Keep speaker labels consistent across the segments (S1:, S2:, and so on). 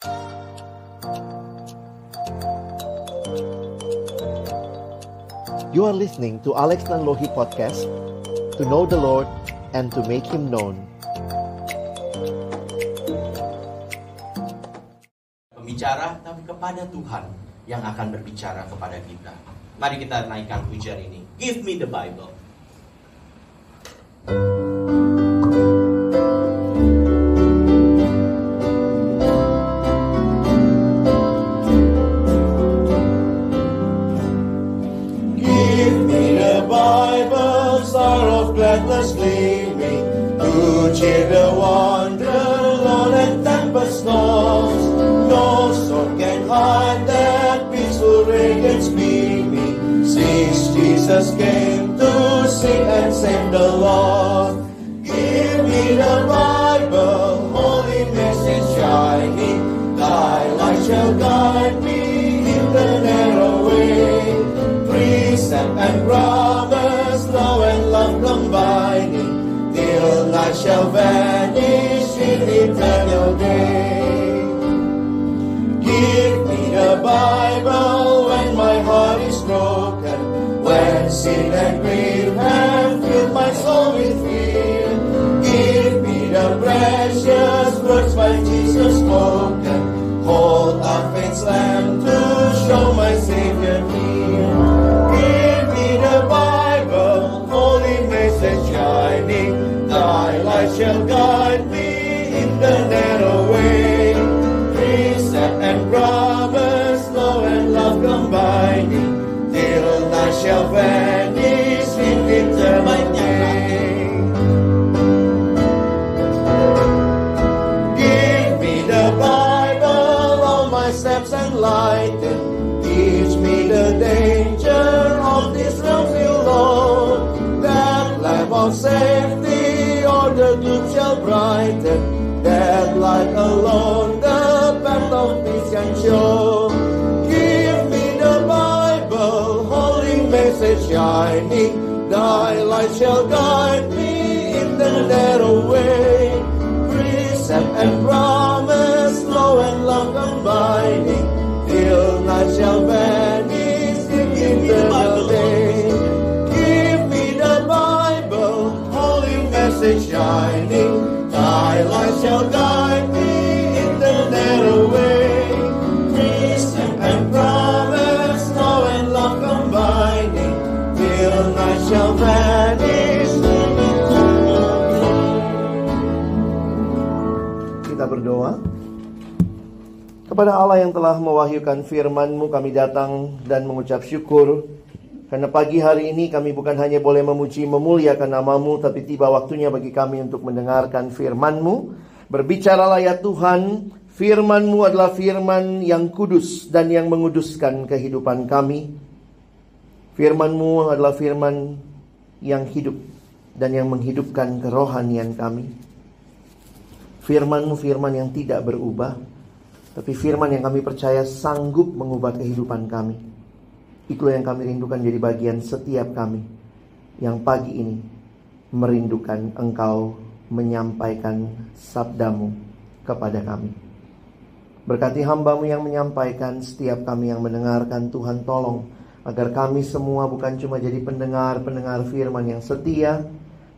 S1: You are listening to Alex Nanlohi Podcast, to know the Lord and to make Him known.
S2: Pembicara, tapi kepada Tuhan yang akan berbicara kepada kita. Mari kita naikkan pujian ini. Give me the Bible.
S3: Gladness gleaming, to cheer the wanderer, lone and tempest storms. No storm can hide that peaceful radiance beaming, since Jesus came to seek and save the lost. Give me the Bible, holy message shining, thy light shall guide me in the narrow way. Precept and promise, law and love combining, till night shall vanish in eternal day. Give me the Bible when my heart is broken, when sin and grief have filled my soul with fear. Give me the precious words by Jesus spoken, hold up faith's lamp to show my Savior near. Give me the Bible, holy message shining, thy light shall guide me in the narrow way. Precept and promise, law and love combining, till night shall vanish in eternal day. Give me the Bible, all my steps enlighten, teach me the danger of this filthy Lord, that lamp of safety or the gloom shall brighten, that light alone the path of peace can show. Give me the Bible, holy message shining, thy light shall guide me in the narrow way. Precept and promise, law and love combining, till night shall vanish in eternal day. Give me the Bible, holy message shining, thy light shall guide me in the narrow way. Precept and promise, law and love combining, till night shall vanish in eternal day.
S1: Kita berdoa. Kepada Allah yang telah mewahyukan firman-Mu, kami datang dan mengucap syukur karena pagi hari ini kami bukan hanya boleh memuji memuliakan nama-Mu, tapi tiba waktunya bagi kami untuk mendengarkan firman-Mu. Berbicaralah ya Tuhan, firman-Mu adalah firman yang kudus dan yang menguduskan kehidupan kami. Firman-Mu adalah firman yang hidup dan yang menghidupkan kerohanian kami. Firman-Mu firman yang tidak berubah, tapi firman yang kami percaya sanggup mengubah kehidupan kami. Itulah yang kami rindukan jadi bagian setiap kami, yang pagi ini merindukan Engkau menyampaikan sabda-Mu kepada kami. Berkati hamba-Mu yang menyampaikan, setiap kami yang mendengarkan, Tuhan tolong agar kami semua bukan cuma jadi pendengar-pendengar firman yang setia,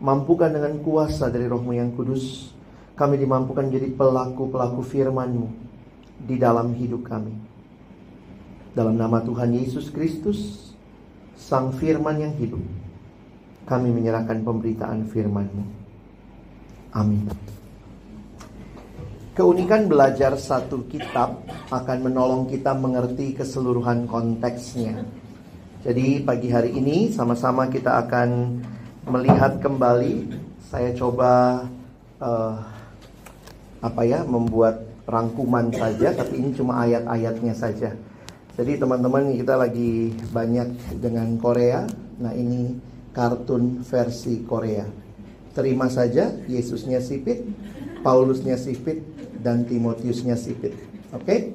S1: mampukan dengan kuasa dari Roh-Mu yang kudus, kami dimampukan jadi pelaku-pelaku firman-Mu di dalam hidup kami. Dalam nama Tuhan Yesus Kristus, Sang Firman yang hidup, kami menyerahkan pemberitaan firman-Mu. Amin. Keunikan belajar satu kitab akan menolong kita mengerti keseluruhan konteksnya. Jadi pagi hari ini sama-sama kita akan melihat kembali. Saya coba membuat rangkuman saja, tapi ini cuma ayat-ayatnya saja. Jadi teman-teman, kita lagi banyak dengan Korea. Nah, ini kartun versi Korea. Terima saja, Yesusnya sipit, Paulusnya sipit, dan Timotiusnya sipit. Oke?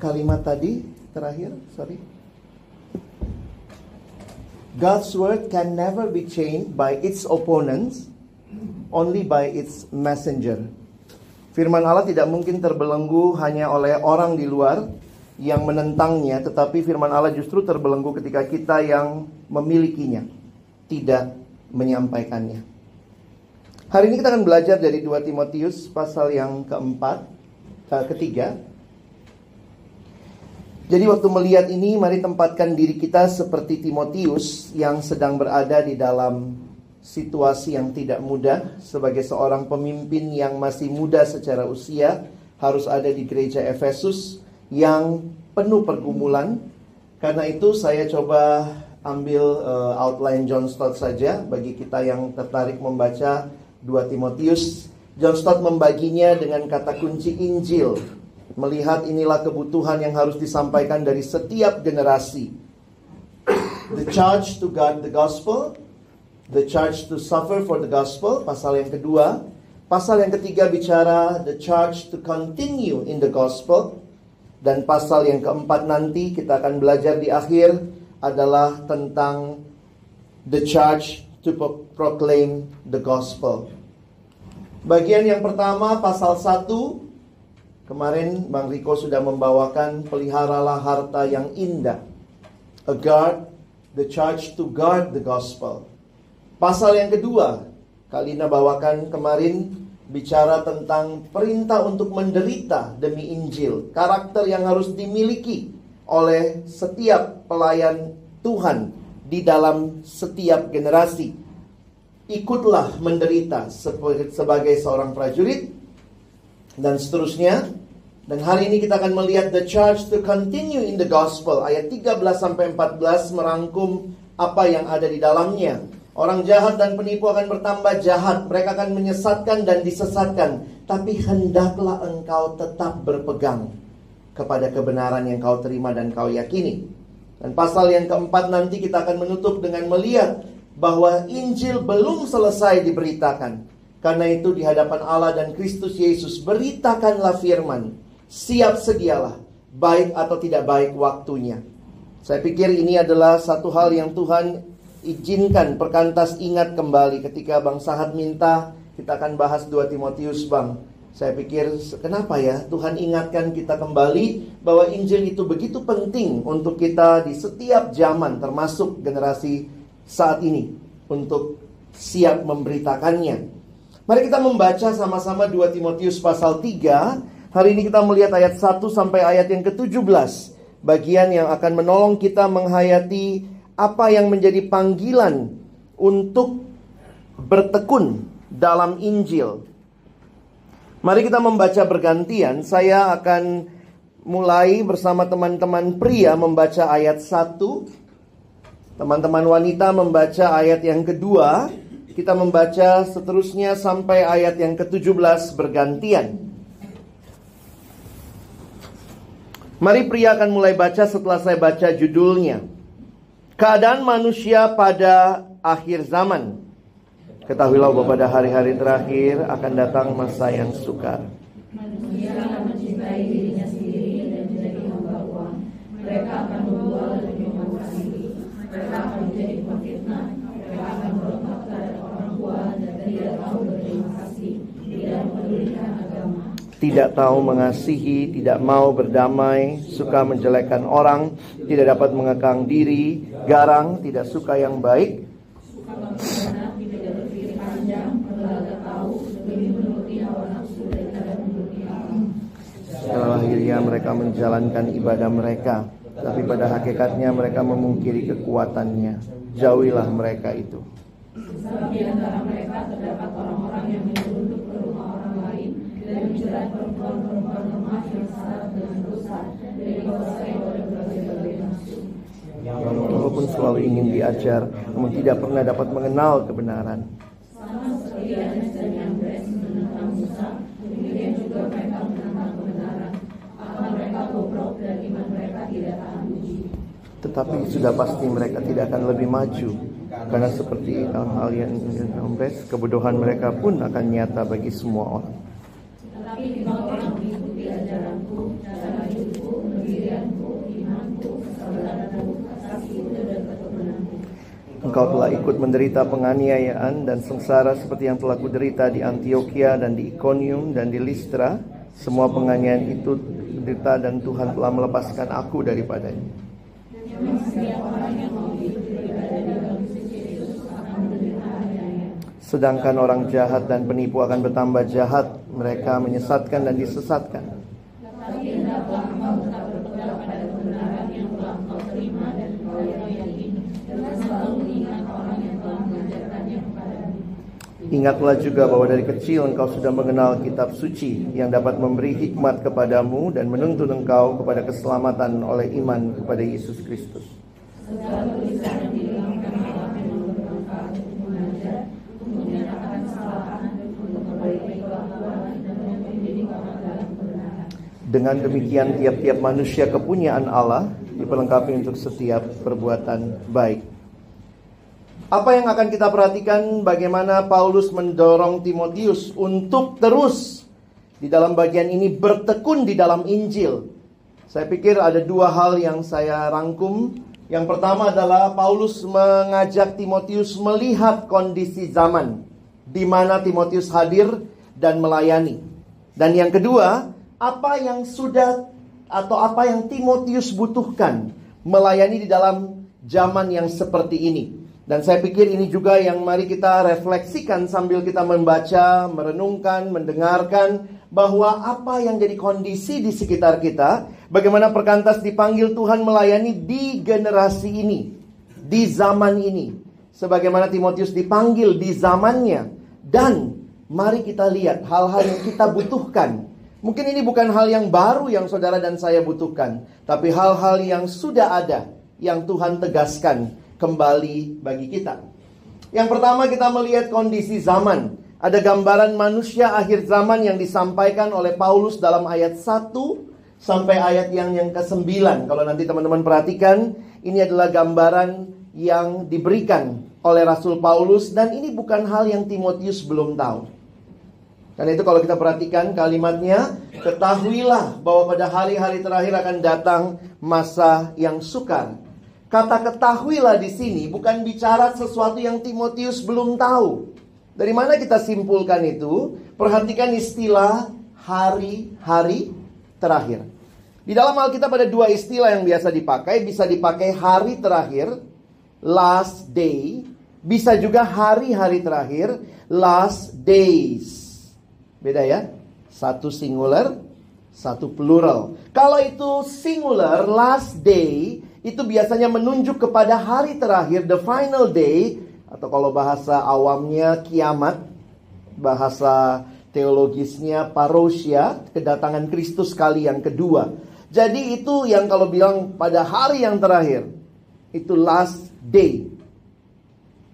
S1: Kalimat tadi terakhir, God's word can never be changed by its opponents, only by its messenger. Firman Allah tidak mungkin terbelenggu hanya oleh orang di luar yang menentangnya, tetapi firman Allah justru terbelenggu ketika kita yang memilikinya tidak menyampaikannya. Hari ini kita akan belajar dari 2 Timotius pasal yang ketiga. Jadi waktu melihat ini, mari tempatkan diri kita seperti Timotius yang sedang berada di dalam situasi yang tidak mudah. Sebagai seorang pemimpin yang masih muda secara usia, harus ada di gereja Efesus yang penuh pergumulan. Karena itu saya coba ambil outline John Stott saja bagi kita yang tertarik membaca 2 Timotius. John Stott membaginya dengan kata kunci Injil. Melihat inilah kebutuhan yang harus disampaikan dari setiap generasi. The charge to guard the gospel, the charge to suffer for the gospel, pasal yang kedua. Pasal yang ketiga bicara the charge to continue in the gospel. Dan pasal yang keempat nanti kita akan belajar di akhir adalah tentang the charge to proclaim the gospel. Bagian yang pertama pasal 1. Kemarin Bang Riko sudah membawakan peliharalah harta yang indah. A guard, the charge to guard the gospel. Pasal yang kedua, Kalina bawakan kemarin bicara tentang perintah untuk menderita demi Injil. Karakter yang harus dimiliki oleh setiap pelayan Tuhan di dalam setiap generasi. Ikutlah menderita sebagai seorang prajurit dan seterusnya. Dan hari ini kita akan melihat the charge to continue in the gospel. Ayat 13-14 merangkum apa yang ada di dalamnya. Orang jahat dan penipu akan bertambah jahat. Mereka akan menyesatkan dan disesatkan. Tapi hendaklah engkau tetap berpegang kepada kebenaran yang kau terima dan kau yakini. Dan pasal yang keempat nanti kita akan menutup dengan melihat bahwa Injil belum selesai diberitakan. Karena itu di hadapan Allah dan Kristus Yesus beritakanlah firman. Siap sedialah, baik atau tidak baik waktunya. Saya pikir ini adalah satu hal yang Tuhan izinkan perkantas ingat kembali. Ketika Bang Sahat minta, kita akan bahas 2 Timotius Bang. Saya pikir kenapa ya Tuhan ingatkan kita kembali bahwa Injil itu begitu penting untuk kita di setiap zaman, termasuk generasi saat ini, untuk siap memberitakannya. Mari kita membaca sama-sama 2 Timotius pasal 3. Hari ini kita melihat ayat 1 sampai ayat yang ke-17. Bagian yang akan menolong kita menghayati apa yang menjadi panggilan untuk bertekun dalam Injil. Mari kita membaca bergantian. Saya akan mulai bersama teman-teman pria membaca ayat 1. Teman-teman wanita membaca ayat yang kedua. Kita membaca seterusnya sampai ayat yang ke-17 bergantian. Mari pria akan mulai baca setelah saya baca judulnya. Keadaan manusia pada akhir zaman. Ketahuilah bahwa pada hari-hari terakhir akan datang masa yang sukar.
S4: Manusia akan mencintai dirinya sendiri dan menjadi hamba uang. Mereka akan berbual dan menyumbangkan diri. Mereka menjadi pemfitnah. Mereka akan berontak terhadap orang tua dan tidak tahu berterima kasih, tidak mempedulikan agama,
S1: tidak tahu mengasihi, tidak mau berdamai, suka menjelekkan orang, tidak dapat mengekang diri, garang, tidak suka yang baik,
S4: suka mengkhianat, tidak berpikir panjang, berlagak tahu, lebih menuruti hawa nafsu daripada menuruti Allah.
S1: Secara lahiriah mereka menjalankan ibadah mereka, tapi pada hakikatnya mereka memungkiri kekuatannya. Jauhilah mereka itu.
S4: Sebab di antara mereka terdapat orang-orang yang menyeruduk ke rumah orang lain dan menjerat perempuan-perempuan lemah yang syarat dengan dosa dan dikuasai oleh berbagai-bagai nafsu.
S1: Walaupun selalu ingin diajar, namun tidak pernah dapat mengenal kebenaran.
S4: Sama seperti Yanes dan Yambres menentang Musa, demikian juga mereka menentang kebenaran. Akal mereka bobrok dan iman mereka tidak tahan uji.
S1: Tetapi sudah pasti mereka tidak akan lebih maju, karena seperti hal yang Yambres, kebodohan mereka pun akan nyata bagi semua orang.
S4: Tetapi jika orang mengikuti ajaranku, cara hidupku, pendirianku, imanku, kesabaranku, kasihku, dan keturunanku.
S1: Engkau telah ikut menderita penganiayaan dan sengsara seperti yang telah kuderita di Antioquia dan di Iconium dan di Listra. Semua penganiayaan itu derita dan Tuhan telah melepaskan aku daripadanya.
S4: Memang setiap orang yang mau hidup beribadah di dalam suci Yesus akan menderita aniaya.
S1: Sedangkan orang jahat dan penipu akan bertambah jahat, mereka menyesatkan dan disesatkan.
S4: Tetapi hendaklah engkau tetap berpegang pada kebenaran yang telah engkau terima dan engkau yakini, dan selalu mengingat orang yang telah mengajarkannya kepadamu.
S1: Ingatlah juga bahwa dari kecil engkau sudah mengenal kitab suci yang dapat memberi hikmat kepadamu dan menuntun engkau kepada keselamatan oleh iman kepada Yesus Kristus.
S4: Segala tulisan yang dihilangkan Allah memang bermanfaat untuk mengajar, untuk menyatakan kesalahan, untuk memperbaiki kelakuan, dan untuk mendidik orang dalam kebenaran.
S1: Dengan demikian tiap-tiap manusia kepunyaan Allah diperlengkapi untuk setiap perbuatan baik. Apa yang akan kita perhatikan bagaimana Paulus mendorong Timotius untuk terus di dalam bagian ini bertekun di dalam Injil. Saya pikir ada dua hal yang saya rangkum. Yang pertama adalah Paulus mengajak Timotius melihat kondisi zaman di mana Timotius hadir dan melayani. Dan yang kedua, apa yang sudah atau apa yang Timotius butuhkan melayani di dalam zaman yang seperti ini. Dan saya pikir ini juga yang mari kita refleksikan sambil kita membaca, merenungkan, mendengarkan bahwa apa yang jadi kondisi di sekitar kita, bagaimana perkantas dipanggil Tuhan melayani di generasi ini, di zaman ini. Sebagaimana Timotius dipanggil di zamannya. Dan mari kita lihat hal-hal yang kita butuhkan. Mungkin ini bukan hal yang baru yang saudara dan saya butuhkan, tapi hal-hal yang sudah ada, yang Tuhan tegaskan kembali bagi kita. Yang pertama kita melihat kondisi zaman. Ada gambaran manusia akhir zaman yang disampaikan oleh Paulus dalam ayat 1 sampai ayat yang ke-9. Kalau nanti teman-teman perhatikan, ini adalah gambaran yang diberikan oleh Rasul Paulus. Dan ini bukan hal yang Timotius belum tahu. Karena itu kalau kita perhatikan kalimatnya, ketahuilah bahwa pada hari-hari terakhir akan datang masa yang sukar. Kata ketahuilah di sini bukan bicara sesuatu yang Timotius belum tahu. Dari mana kita simpulkan itu? Perhatikan istilah hari-hari terakhir. Di dalam Alkitab ada dua istilah yang biasa dipakai. Bisa dipakai hari terakhir, last day. Bisa juga hari-hari terakhir, last days. Beda ya? Satu singular, satu plural. Kalau itu singular, last day, itu biasanya menunjuk kepada hari terakhir, the final day. Atau kalau bahasa awamnya kiamat, bahasa teologisnya parousia, kedatangan Kristus kali yang kedua. Jadi itu yang kalau bilang pada hari yang terakhir, itu last day.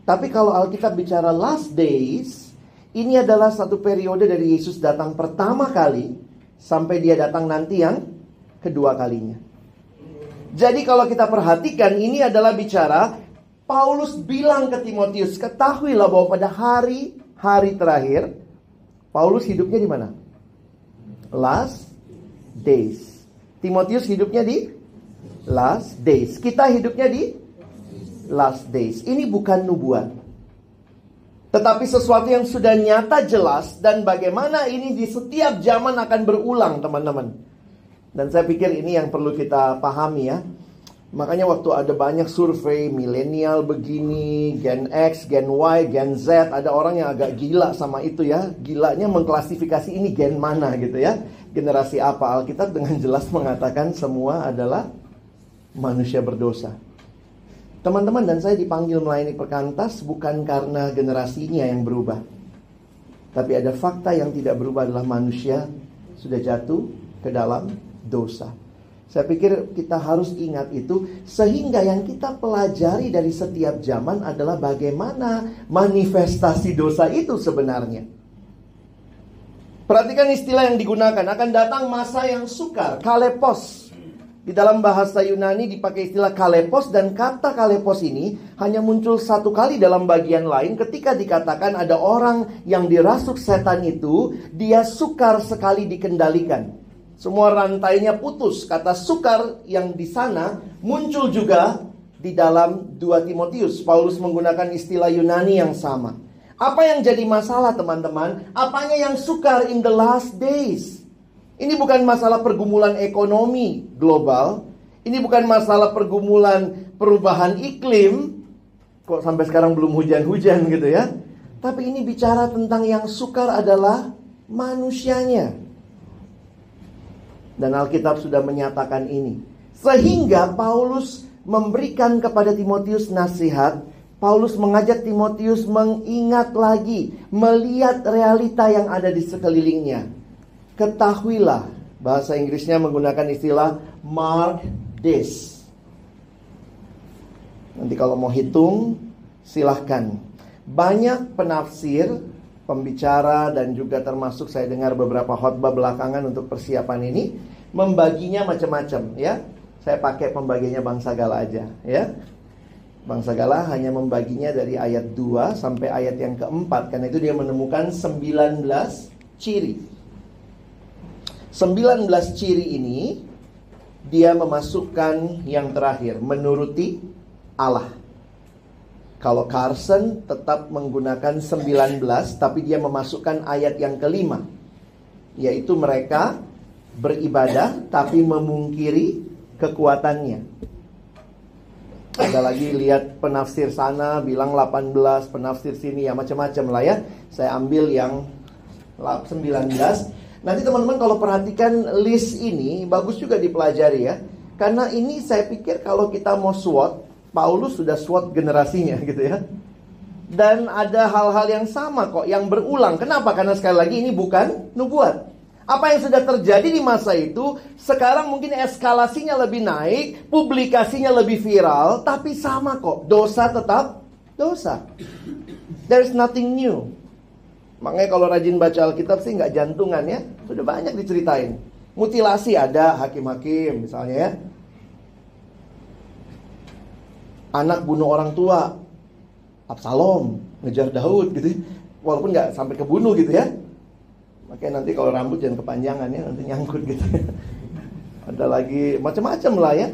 S1: Tapi kalau Alkitab bicara last days, ini adalah satu periode dari Yesus datang pertama kali sampai dia datang nanti yang kedua kalinya. Jadi kalau kita perhatikan, ini adalah bicara Paulus bilang ke Timotius, ketahuilah bahwa pada hari-hari terakhir Paulus hidupnya di mana? Last days. Timotius hidupnya di last days. Kita hidupnya di last days. Ini bukan nubuat, tetapi sesuatu yang sudah nyata jelas, dan bagaimana ini di setiap zaman akan berulang, teman-teman. Dan saya pikir ini yang perlu kita pahami ya. Makanya waktu ada banyak survei milenial begini, Gen X, Gen Y, Gen Z, ada orang yang agak gila sama itu ya. Gilanya mengklasifikasi ini gen mana gitu ya. Generasi apa? Alkitab dengan jelas mengatakan semua adalah manusia berdosa. Teman-teman dan saya dipanggil melayani perkantas bukan karena generasinya yang berubah, tapi ada fakta yang tidak berubah adalah manusia sudah jatuh ke dalam dosa. Saya pikir kita harus ingat itu, sehingga yang kita pelajari dari setiap zaman adalah bagaimana manifestasi dosa itu sebenarnya. Perhatikan istilah yang digunakan, akan datang masa yang sukar, kalepos. Di dalam bahasa Yunani dipakai istilah kalepos, dan kata kalepos ini hanya muncul satu kali dalam bagian lain ketika dikatakan ada orang yang dirasuk setan itu, dia sukar sekali dikendalikan. Semua rantainya putus. Kata sukar yang di sana muncul juga di dalam 2 Timotius. Paulus menggunakan istilah Yunani yang sama. Apa yang jadi masalah teman-teman? Apanya yang sukar in the last days? Ini bukan masalah pergumulan ekonomi global. Ini bukan masalah pergumulan perubahan iklim. Kok sampai sekarang belum hujan-hujan gitu ya. Tapi ini bicara tentang yang sukar adalah manusianya. Dan Alkitab sudah menyatakan ini. Sehingga Paulus memberikan kepada Timotius nasihat. Paulus mengajak Timotius mengingat lagi, melihat realita yang ada di sekelilingnya. Ketahuilah, bahasa Inggrisnya menggunakan istilah mark this. Nanti kalau mau hitung, silahkan. Banyak penafsir, pembicara, dan juga termasuk saya dengar beberapa khotbah belakangan untuk persiapan ini, membaginya macam-macam ya. Saya pakai pembagiannya Bang Sagala aja ya. Bang Sagala hanya membaginya dari ayat 2 sampai ayat yang keempat, karena itu dia menemukan 19 ciri. 19 ciri ini dia memasukkan yang terakhir, menuruti Allah. Kalau Carson tetap menggunakan 19, tapi dia memasukkan ayat yang kelima, yaitu mereka beribadah tapi memungkiri kekuatannya. Ada lagi lihat penafsir sana bilang 18, penafsir sini ya macam-macam lah ya. Saya ambil yang 19. Nanti teman-teman kalau perhatikan list ini bagus juga dipelajari ya. Karena ini saya pikir kalau kita mau SWOT, Paulus sudah SWOT generasinya gitu ya. Dan ada hal-hal yang sama kok, yang berulang. Kenapa? Karena sekali lagi ini bukan nubuat. Apa yang sudah terjadi di masa itu, sekarang mungkin eskalasinya lebih naik, publikasinya lebih viral, tapi sama kok. Dosa tetap dosa. There's nothing new. Makanya kalau rajin baca Alkitab sih nggak jantungan ya. Sudah banyak diceritain. Mutilasi ada, hakim-hakim misalnya ya. Anak bunuh orang tua, Absalom ngejar Daud gitu. Walaupun nggak sampai kebunuh gitu ya. Makanya nanti kalau rambut jangan kepanjangan ya, nanti nyangkut gitu. Ada lagi macam-macam lah ya.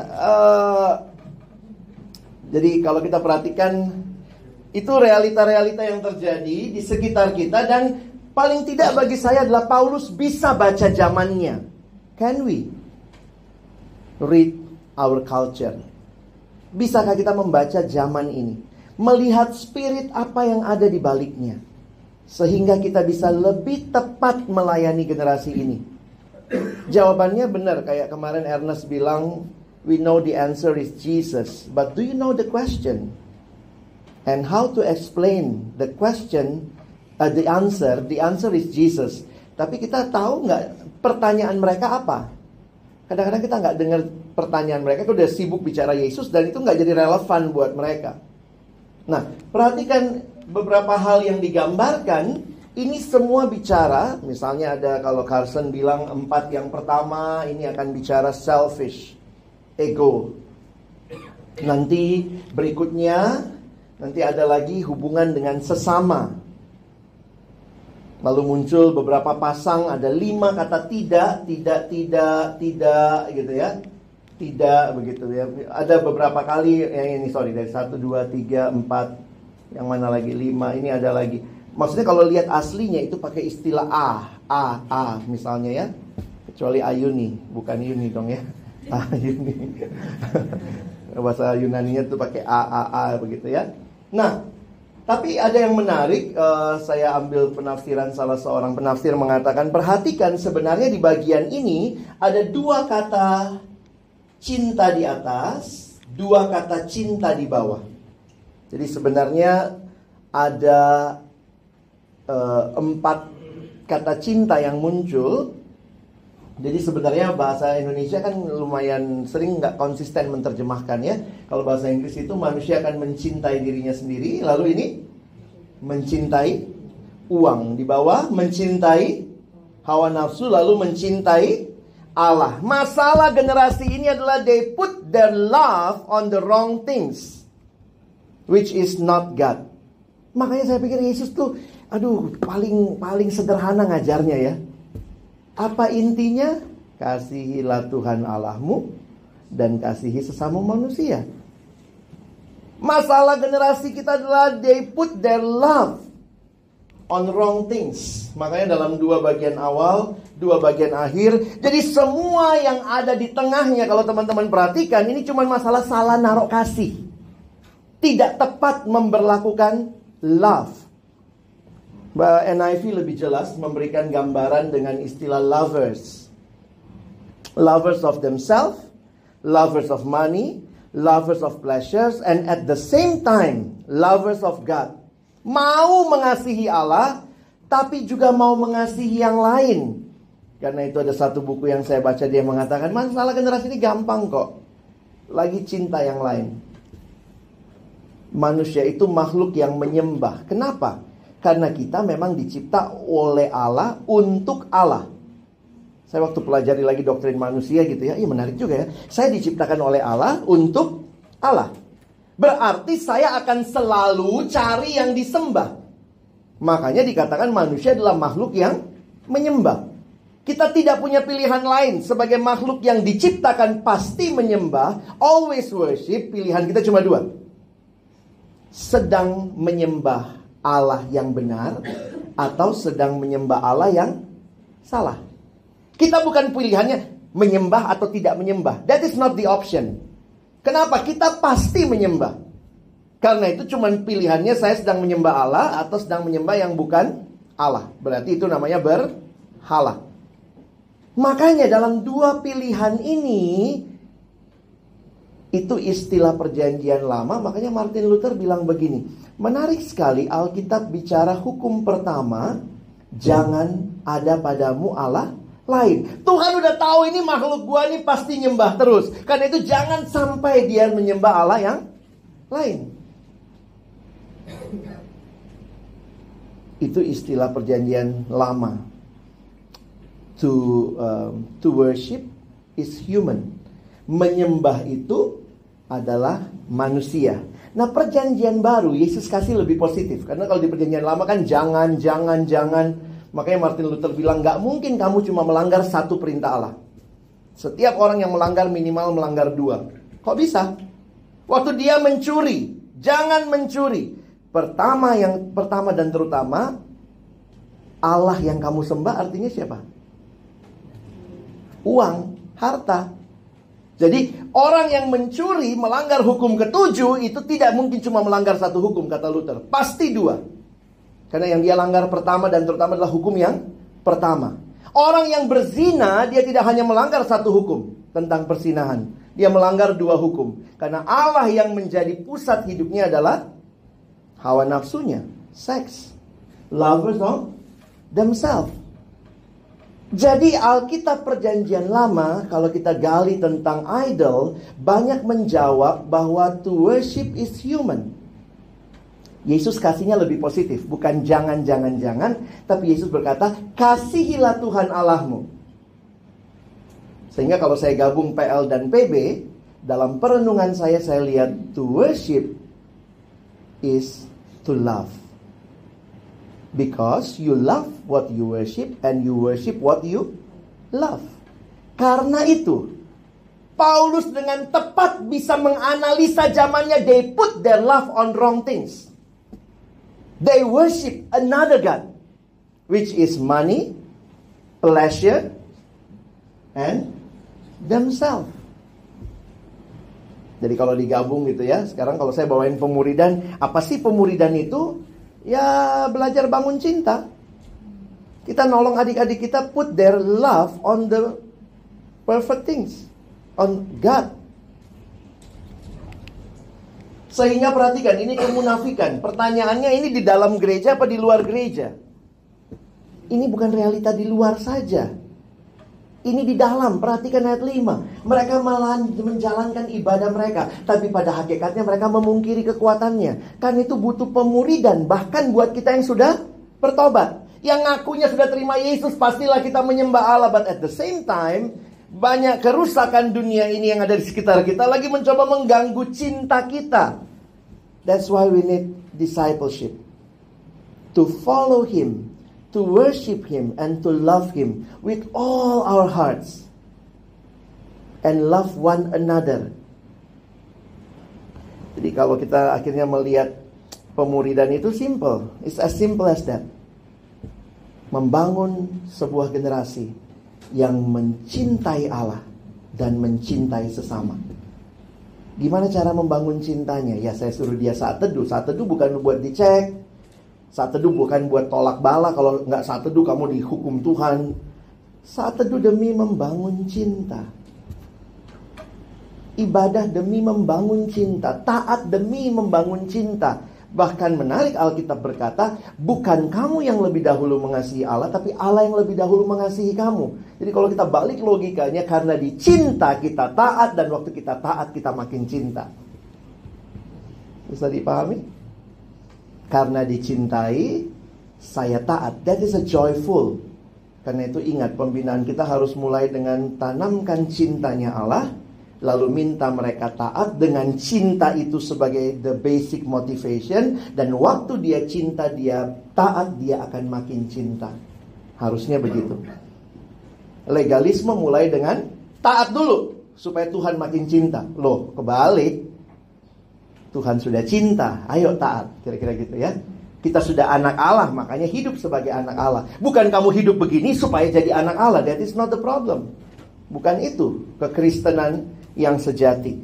S1: Jadi kalau kita perhatikan, itu realita-realita yang terjadi di sekitar kita. Dan paling tidak bagi saya adalah Paulus bisa baca zamannya. Can we read our culture? Bisakah kita membaca zaman ini? Melihat spirit apa yang ada di baliknya, sehingga kita bisa lebih tepat melayani generasi ini. Jawabannya benar, kayak kemarin Ernest bilang, we know the answer is Jesus, but do you know the question? And how to explain the question, the answer is Jesus. Tapi kita tahu nggak pertanyaan mereka apa? Kadang-kadang kita nggak dengar pertanyaan mereka, udah sibuk bicara Yesus, dan itu nggak jadi relevan buat mereka. Nah, perhatikan beberapa hal yang digambarkan. Ini semua bicara, misalnya ada kalau Carson bilang 4 yang pertama ini akan bicara selfish, ego. Nanti berikutnya, nanti ada lagi hubungan dengan sesama. Lalu muncul beberapa pasang, ada 5 kata tidak gitu ya. Tidak begitu ya. Ada beberapa kali yang ini, sorry, dari 1, 2, 3, 4, yang mana lagi 5, ini ada lagi. Maksudnya kalau lihat aslinya itu pakai istilah A misalnya ya. Kecuali Ayuni, bukan Yuni dong ya. Ayuni. Bahasa Yunaninya tuh pakai A begitu ya. Nah, tapi ada yang menarik, saya ambil penafsiran salah seorang penafsir mengatakan, perhatikan sebenarnya di bagian ini ada 2 kata cinta di atas, 2 kata cinta di bawah. Jadi sebenarnya ada 4 kata cinta yang muncul. Jadi sebenarnya bahasa Indonesia kan lumayan sering nggak konsisten menerjemahkan ya. Kalau bahasa Inggris itu manusia akan mencintai dirinya sendiri, lalu ini mencintai uang. Di bawah mencintai hawa nafsu, lalu mencintai Allah. Masalah generasi ini adalah they put their love on the wrong things, which is not God. Makanya saya pikir Yesus tuh, paling sederhana ngajarnya ya. Apa intinya? Kasihilah Tuhan Allahmu dan kasihi sesama manusia. Masalah generasi kita adalah they put their love on wrong things. Makanya dalam 2 bagian awal, 2 bagian akhir, jadi semua yang ada di tengahnya, kalau teman-teman perhatikan, ini cuma masalah salah naruh kasih. Tidak tepat memberlakukan love. NIV lebih jelas memberikan gambaran dengan istilah lovers. Lovers of themselves, lovers of money, lovers of pleasures, and at the same time, lovers of God. Mau mengasihi Allah, tapi juga mau mengasihi yang lain. Karena itu ada satu buku yang saya baca, dia mengatakan, masalah generasi ini gampang kok. Lagi cinta yang lain. Manusia itu makhluk yang menyembah. Kenapa? Karena kita memang dicipta oleh Allah untuk Allah. Saya waktu pelajari lagi doktrin manusia gitu ya. Iya menarik juga ya. Saya diciptakan oleh Allah untuk Allah. Berarti saya akan selalu cari yang disembah. Makanya dikatakan manusia adalah makhluk yang menyembah. Kita tidak punya pilihan lain. Sebagai makhluk yang diciptakan pasti menyembah, always worship, pilihan kita cuma 2. Sedang menyembah Allah yang benar atau sedang menyembah Allah yang salah. Kita bukan pilihannya menyembah atau tidak menyembah. That is not the option. Kenapa? Kita pasti menyembah. Karena itu cuman pilihannya saya sedang menyembah Allah atau sedang menyembah yang bukan Allah. Berarti itu namanya berhala. Makanya dalam 2 pilihan ini, itu istilah perjanjian lama. Makanya Martin Luther bilang begini. Menarik sekali Alkitab bicara hukum pertama, jangan ada padamu Allah lain. Tuhan udah tahu ini makhluk gua nih pasti nyembah terus. Karena itu jangan sampai dia menyembah Allah yang lain. Itu istilah perjanjian lama. To worship is human. Menyembah itu adalah manusia. Nah perjanjian baru Yesus kasih lebih positif. Karena kalau di perjanjian lama kan jangan. Makanya Martin Luther bilang gak mungkin kamu cuma melanggar 1 perintah Allah. Setiap orang yang melanggar minimal melanggar 2. Kok bisa? Waktu dia mencuri, jangan mencuri. Pertama dan terutama, Allah yang kamu sembah artinya siapa? Uang, harta. Jadi orang yang mencuri melanggar hukum ke-7 itu tidak mungkin cuma melanggar 1 hukum, kata Luther. Pasti 2. Karena yang dia langgar pertama dan terutama adalah hukum yang pertama. Orang yang berzina dia tidak hanya melanggar 1 hukum tentang persinahan. Dia melanggar 2 hukum. Karena Allah yang menjadi pusat hidupnya adalah hawa nafsunya, seks, lovers of themselves. Jadi Alkitab perjanjian lama, kalau kita gali tentang idol, banyak menjawab bahwa to worship is human. Yesus kasihnya lebih positif, bukan jangan, tapi Yesus berkata, kasihilah Tuhan Allahmu. Sehingga kalau saya gabung PL dan PB, dalam perenungan saya lihat to worship is to love. Because you love what you worship and you worship what you love. Karena itu, Paulus dengan tepat bisa menganalisa zamannya. They put their love on wrong things. They worship another God, which is money, pleasure, and themselves. Jadi kalau digabung gitu ya, sekarang kalau saya bawain pemuridan, apa sih pemuridan itu? Ya belajar bangun cinta. Kita nolong adik-adik kita put their love on the perfect things, on God. Sehingga perhatikan, ini kemunafikan. Pertanyaannya, ini di dalam gereja apa di luar gereja? Ini bukan realita di luar saja. Ini di dalam. Perhatikan ayat 5. Mereka malah menjalankan ibadah mereka, tapi pada hakikatnya mereka memungkiri kekuatannya. Kan itu butuh pemuridan. Bahkan buat kita yang sudah bertobat, yang ngakunya sudah terima Yesus, pastilah kita menyembah Allah. But at the same time, banyak kerusakan dunia ini yang ada di sekitar kita lagi mencoba mengganggu cinta kita. That's why we need discipleship. To follow Him, to worship Him, and to love Him with all our hearts. And love one another. Jadi kalau kita akhirnya melihat pemuridan itu simple. It's as simple as that. Membangun sebuah generasi yang mencintai Allah dan mencintai sesama. Gimana cara membangun cintanya? Ya saya suruh dia saat teduh. Saat teduh bukan buat dicek. Saat teduh bukan buat tolak bala. Kalau nggak saat teduh kamu dihukum Tuhan. Saat teduh demi membangun cinta. Ibadah demi membangun cinta. Taat demi membangun cinta. Bahkan menarik, Alkitab berkata, bukan kamu yang lebih dahulu mengasihi Allah, tapi Allah yang lebih dahulu mengasihi kamu. Jadi kalau kita balik logikanya, karena dicinta kita taat, dan waktu kita taat kita makin cinta. Bisa dipahami? Karena dicintai, saya taat. That is a joyful. Karena itu ingat, pembinaan kita harus mulai dengan tanamkan cintanya Allah, lalu minta mereka taat dengan cinta itu sebagai the basic motivation. Dan waktu dia cinta, dia taat, dia akan makin cinta. Harusnya begitu. Legalisme mulai dengan taat dulu supaya Tuhan makin cinta. Loh, kebalik. Tuhan sudah cinta, ayo taat. Kira-kira gitu ya. Kita sudah anak Allah, makanya hidup sebagai anak Allah. Bukan kamu hidup begini supaya jadi anak Allah. That is not the problem. Bukan itu kekristenan yang sejati.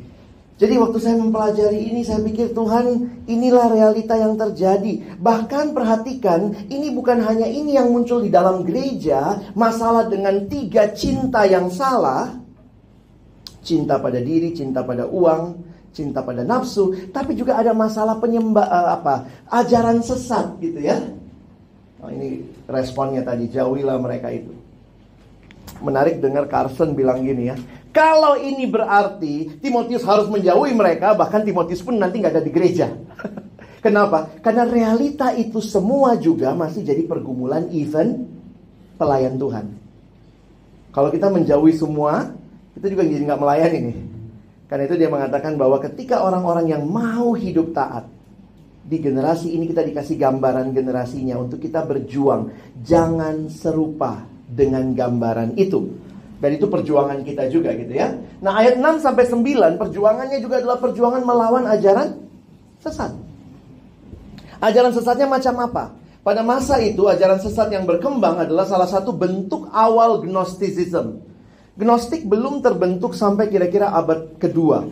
S1: Jadi waktu saya mempelajari ini, saya pikir Tuhan, inilah realita yang terjadi. Bahkan perhatikan, ini bukan hanya ini yang muncul di dalam gereja. Masalah dengan 3 cinta yang salah. Cinta pada diri, cinta pada uang, cinta pada nafsu. Tapi juga ada masalah ajaran sesat gitu ya. Oh, ini responnya tadi, jauhilah mereka itu. Menarik dengar Carson bilang gini ya. Kalau ini berarti Timotius harus menjauhi mereka, bahkan Timotius pun nanti nggak ada di gereja. Kenapa? Karena realita itu semua juga masih jadi pergumulan even pelayan Tuhan. Kalau kita menjauhi semua, kita juga jadi nggak melayani nih. Karena itu dia mengatakan bahwa ketika orang-orang yang mau hidup taat, di generasi ini kita dikasih gambaran generasinya untuk kita berjuang. Jangan serupa dengan gambaran itu. Dan itu perjuangan kita juga gitu ya. Nah ayat 6-9 perjuangannya juga adalah perjuangan melawan ajaran sesat. Ajaran sesatnya macam apa? Pada masa itu ajaran sesat yang berkembang adalah salah satu bentuk awal Gnosticism. Gnostik belum terbentuk sampai kira-kira abad kedua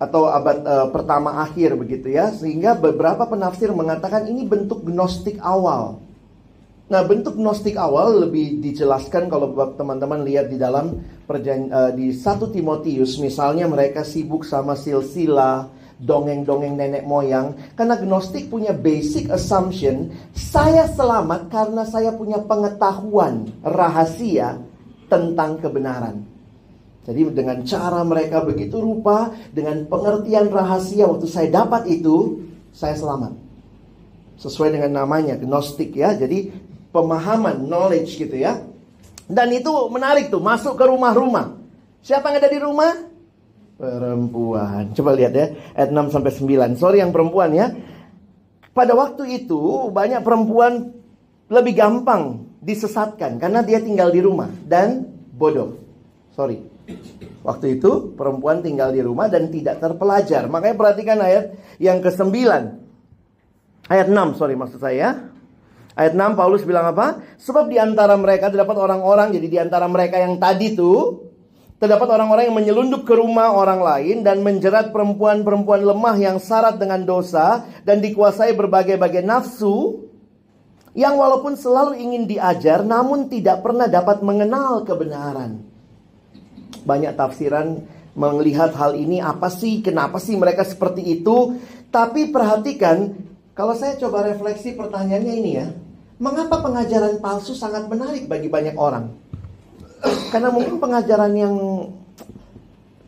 S1: atau abad pertama akhir begitu ya. Sehingga beberapa penafsir mengatakan ini bentuk Gnostik awal. Nah, bentuk Gnostik awal lebih dijelaskan kalau teman-teman lihat di dalam di 1 Timotius. Misalnya mereka sibuk sama silsilah, dongeng-dongeng nenek moyang. Karena Gnostik punya basic assumption, saya selamat karena saya punya pengetahuan rahasia tentang kebenaran. Jadi dengan cara mereka begitu rupa, dengan pengertian rahasia, waktu saya dapat itu, saya selamat. Sesuai dengan namanya, Gnostik ya. Jadi pemahaman, knowledge gitu ya. Dan itu menarik tuh, masuk ke rumah-rumah. Siapa yang ada di rumah? Perempuan. Coba lihat ya, ayat 6-9. Sorry yang perempuan ya. Pada waktu itu, banyak perempuan lebih gampang disesatkan karena dia tinggal di rumah dan bodoh. Sorry. Waktu itu perempuan tinggal di rumah dan tidak terpelajar. Makanya perhatikan ayat yang ke-9. Ayat 6, maksud saya. Ayat 6 Paulus bilang apa? Sebab di antara mereka terdapat orang-orang, jadi di antara mereka yang tadi tuh terdapat orang-orang yang menyelundup ke rumah orang lain dan menjerat perempuan-perempuan lemah yang syarat dengan dosa dan dikuasai berbagai-bagai nafsu, yang walaupun selalu ingin diajar namun tidak pernah dapat mengenal kebenaran. Banyak tafsiran melihat hal ini, apa sih, kenapa sih mereka seperti itu. Tapi perhatikan, kalau saya coba refleksi pertanyaannya ini ya, mengapa pengajaran palsu sangat menarik bagi banyak orang? Karena mungkin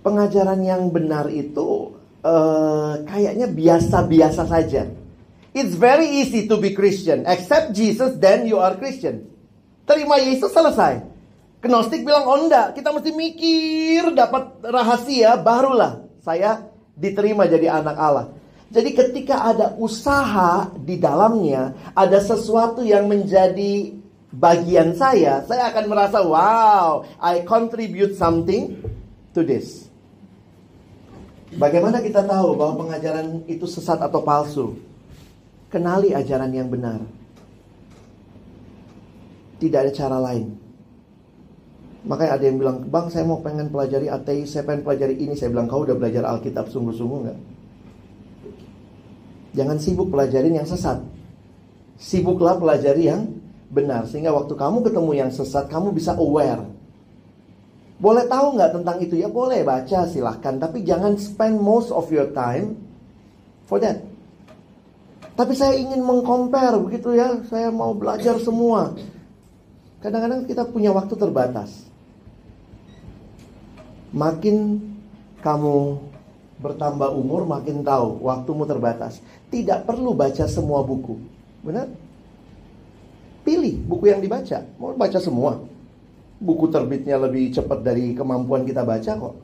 S1: pengajaran yang benar itu kayaknya biasa-biasa saja. It's very easy to be Christian. Accept Jesus, then you are Christian. Terima Yesus, selesai. Gnostik bilang, oh enggak, kita mesti mikir, dapat rahasia, barulah saya diterima jadi anak Allah. Jadi ketika ada usaha di dalamnya, ada sesuatu yang menjadi bagian saya akan merasa, wow, I contribute something to this. Bagaimana kita tahu bahwa pengajaran itu sesat atau palsu? Kenali ajaran yang benar. Tidak ada cara lain. Makanya ada yang bilang, bang saya mau pengen pelajari ateis, saya pengen pelajari ini. Saya bilang, kau udah belajar Alkitab sungguh-sungguh gak? Jangan sibuk pelajarin yang sesat. Sibuklah pelajari yang benar. Sehingga waktu kamu ketemu yang sesat, kamu bisa aware. Boleh tahu gak tentang itu? Ya boleh, baca silahkan. Tapi jangan spend most of your time for that. Tapi saya ingin meng-compare begitu ya. Saya mau belajar semua. Kadang-kadang kita punya waktu terbatas. Makin kamu bertambah umur, makin tahu waktumu terbatas. Tidak perlu baca semua buku. Benar? Pilih buku yang dibaca. Mau baca semua. Buku terbitnya lebih cepat dari kemampuan kita baca kok.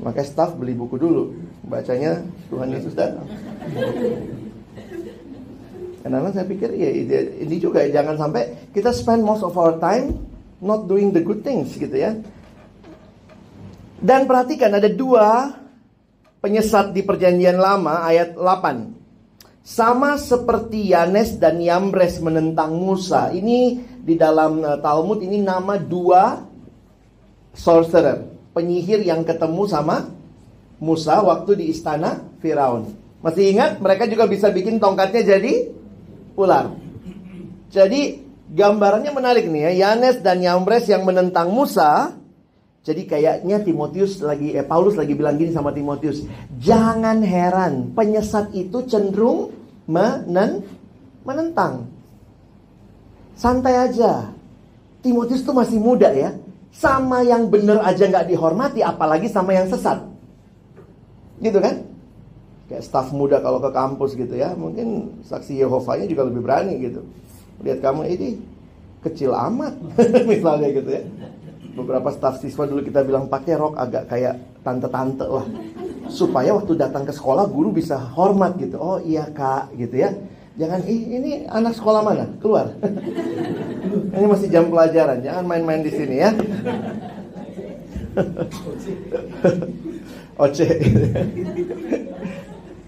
S1: Makanya staff beli buku dulu. Bacanya Tuhan Yesus datang. Karena saya pikir ya ini juga, jangan sampai kita spend most of our time not doing the good things gitu ya. Dan perhatikan ada dua penyesat di perjanjian lama ayat 8. Sama seperti Yanes dan Yambres menentang Musa. Ini di dalam Talmud ini nama dua sorcerer, penyihir yang ketemu sama Musa waktu di istana Firaun. Masih ingat mereka juga bisa bikin tongkatnya jadi ular. Jadi gambarannya menarik nih ya. Yanes dan Yambres yang menentang Musa. Jadi kayaknya Paulus lagi bilang gini sama Timotius, jangan heran penyesat itu cenderung menentang. Santai aja. Timotius tuh masih muda ya. Sama yang benar aja gak dihormati, apalagi sama yang sesat. Gitu kan? Kayak staf muda kalau ke kampus gitu ya. Mungkin saksi Yehovanya juga lebih berani gitu. Lihat kamu ini kecil amat. Misalnya gitu ya. Beberapa staf siswa dulu kita bilang pakai rok agak kayak tante-tante lah. Supaya waktu datang ke sekolah guru bisa hormat gitu. Oh iya kak gitu ya. Jangan ini anak sekolah mana? Keluar. Ini masih jam pelajaran. Jangan main-main di sini ya. Oce.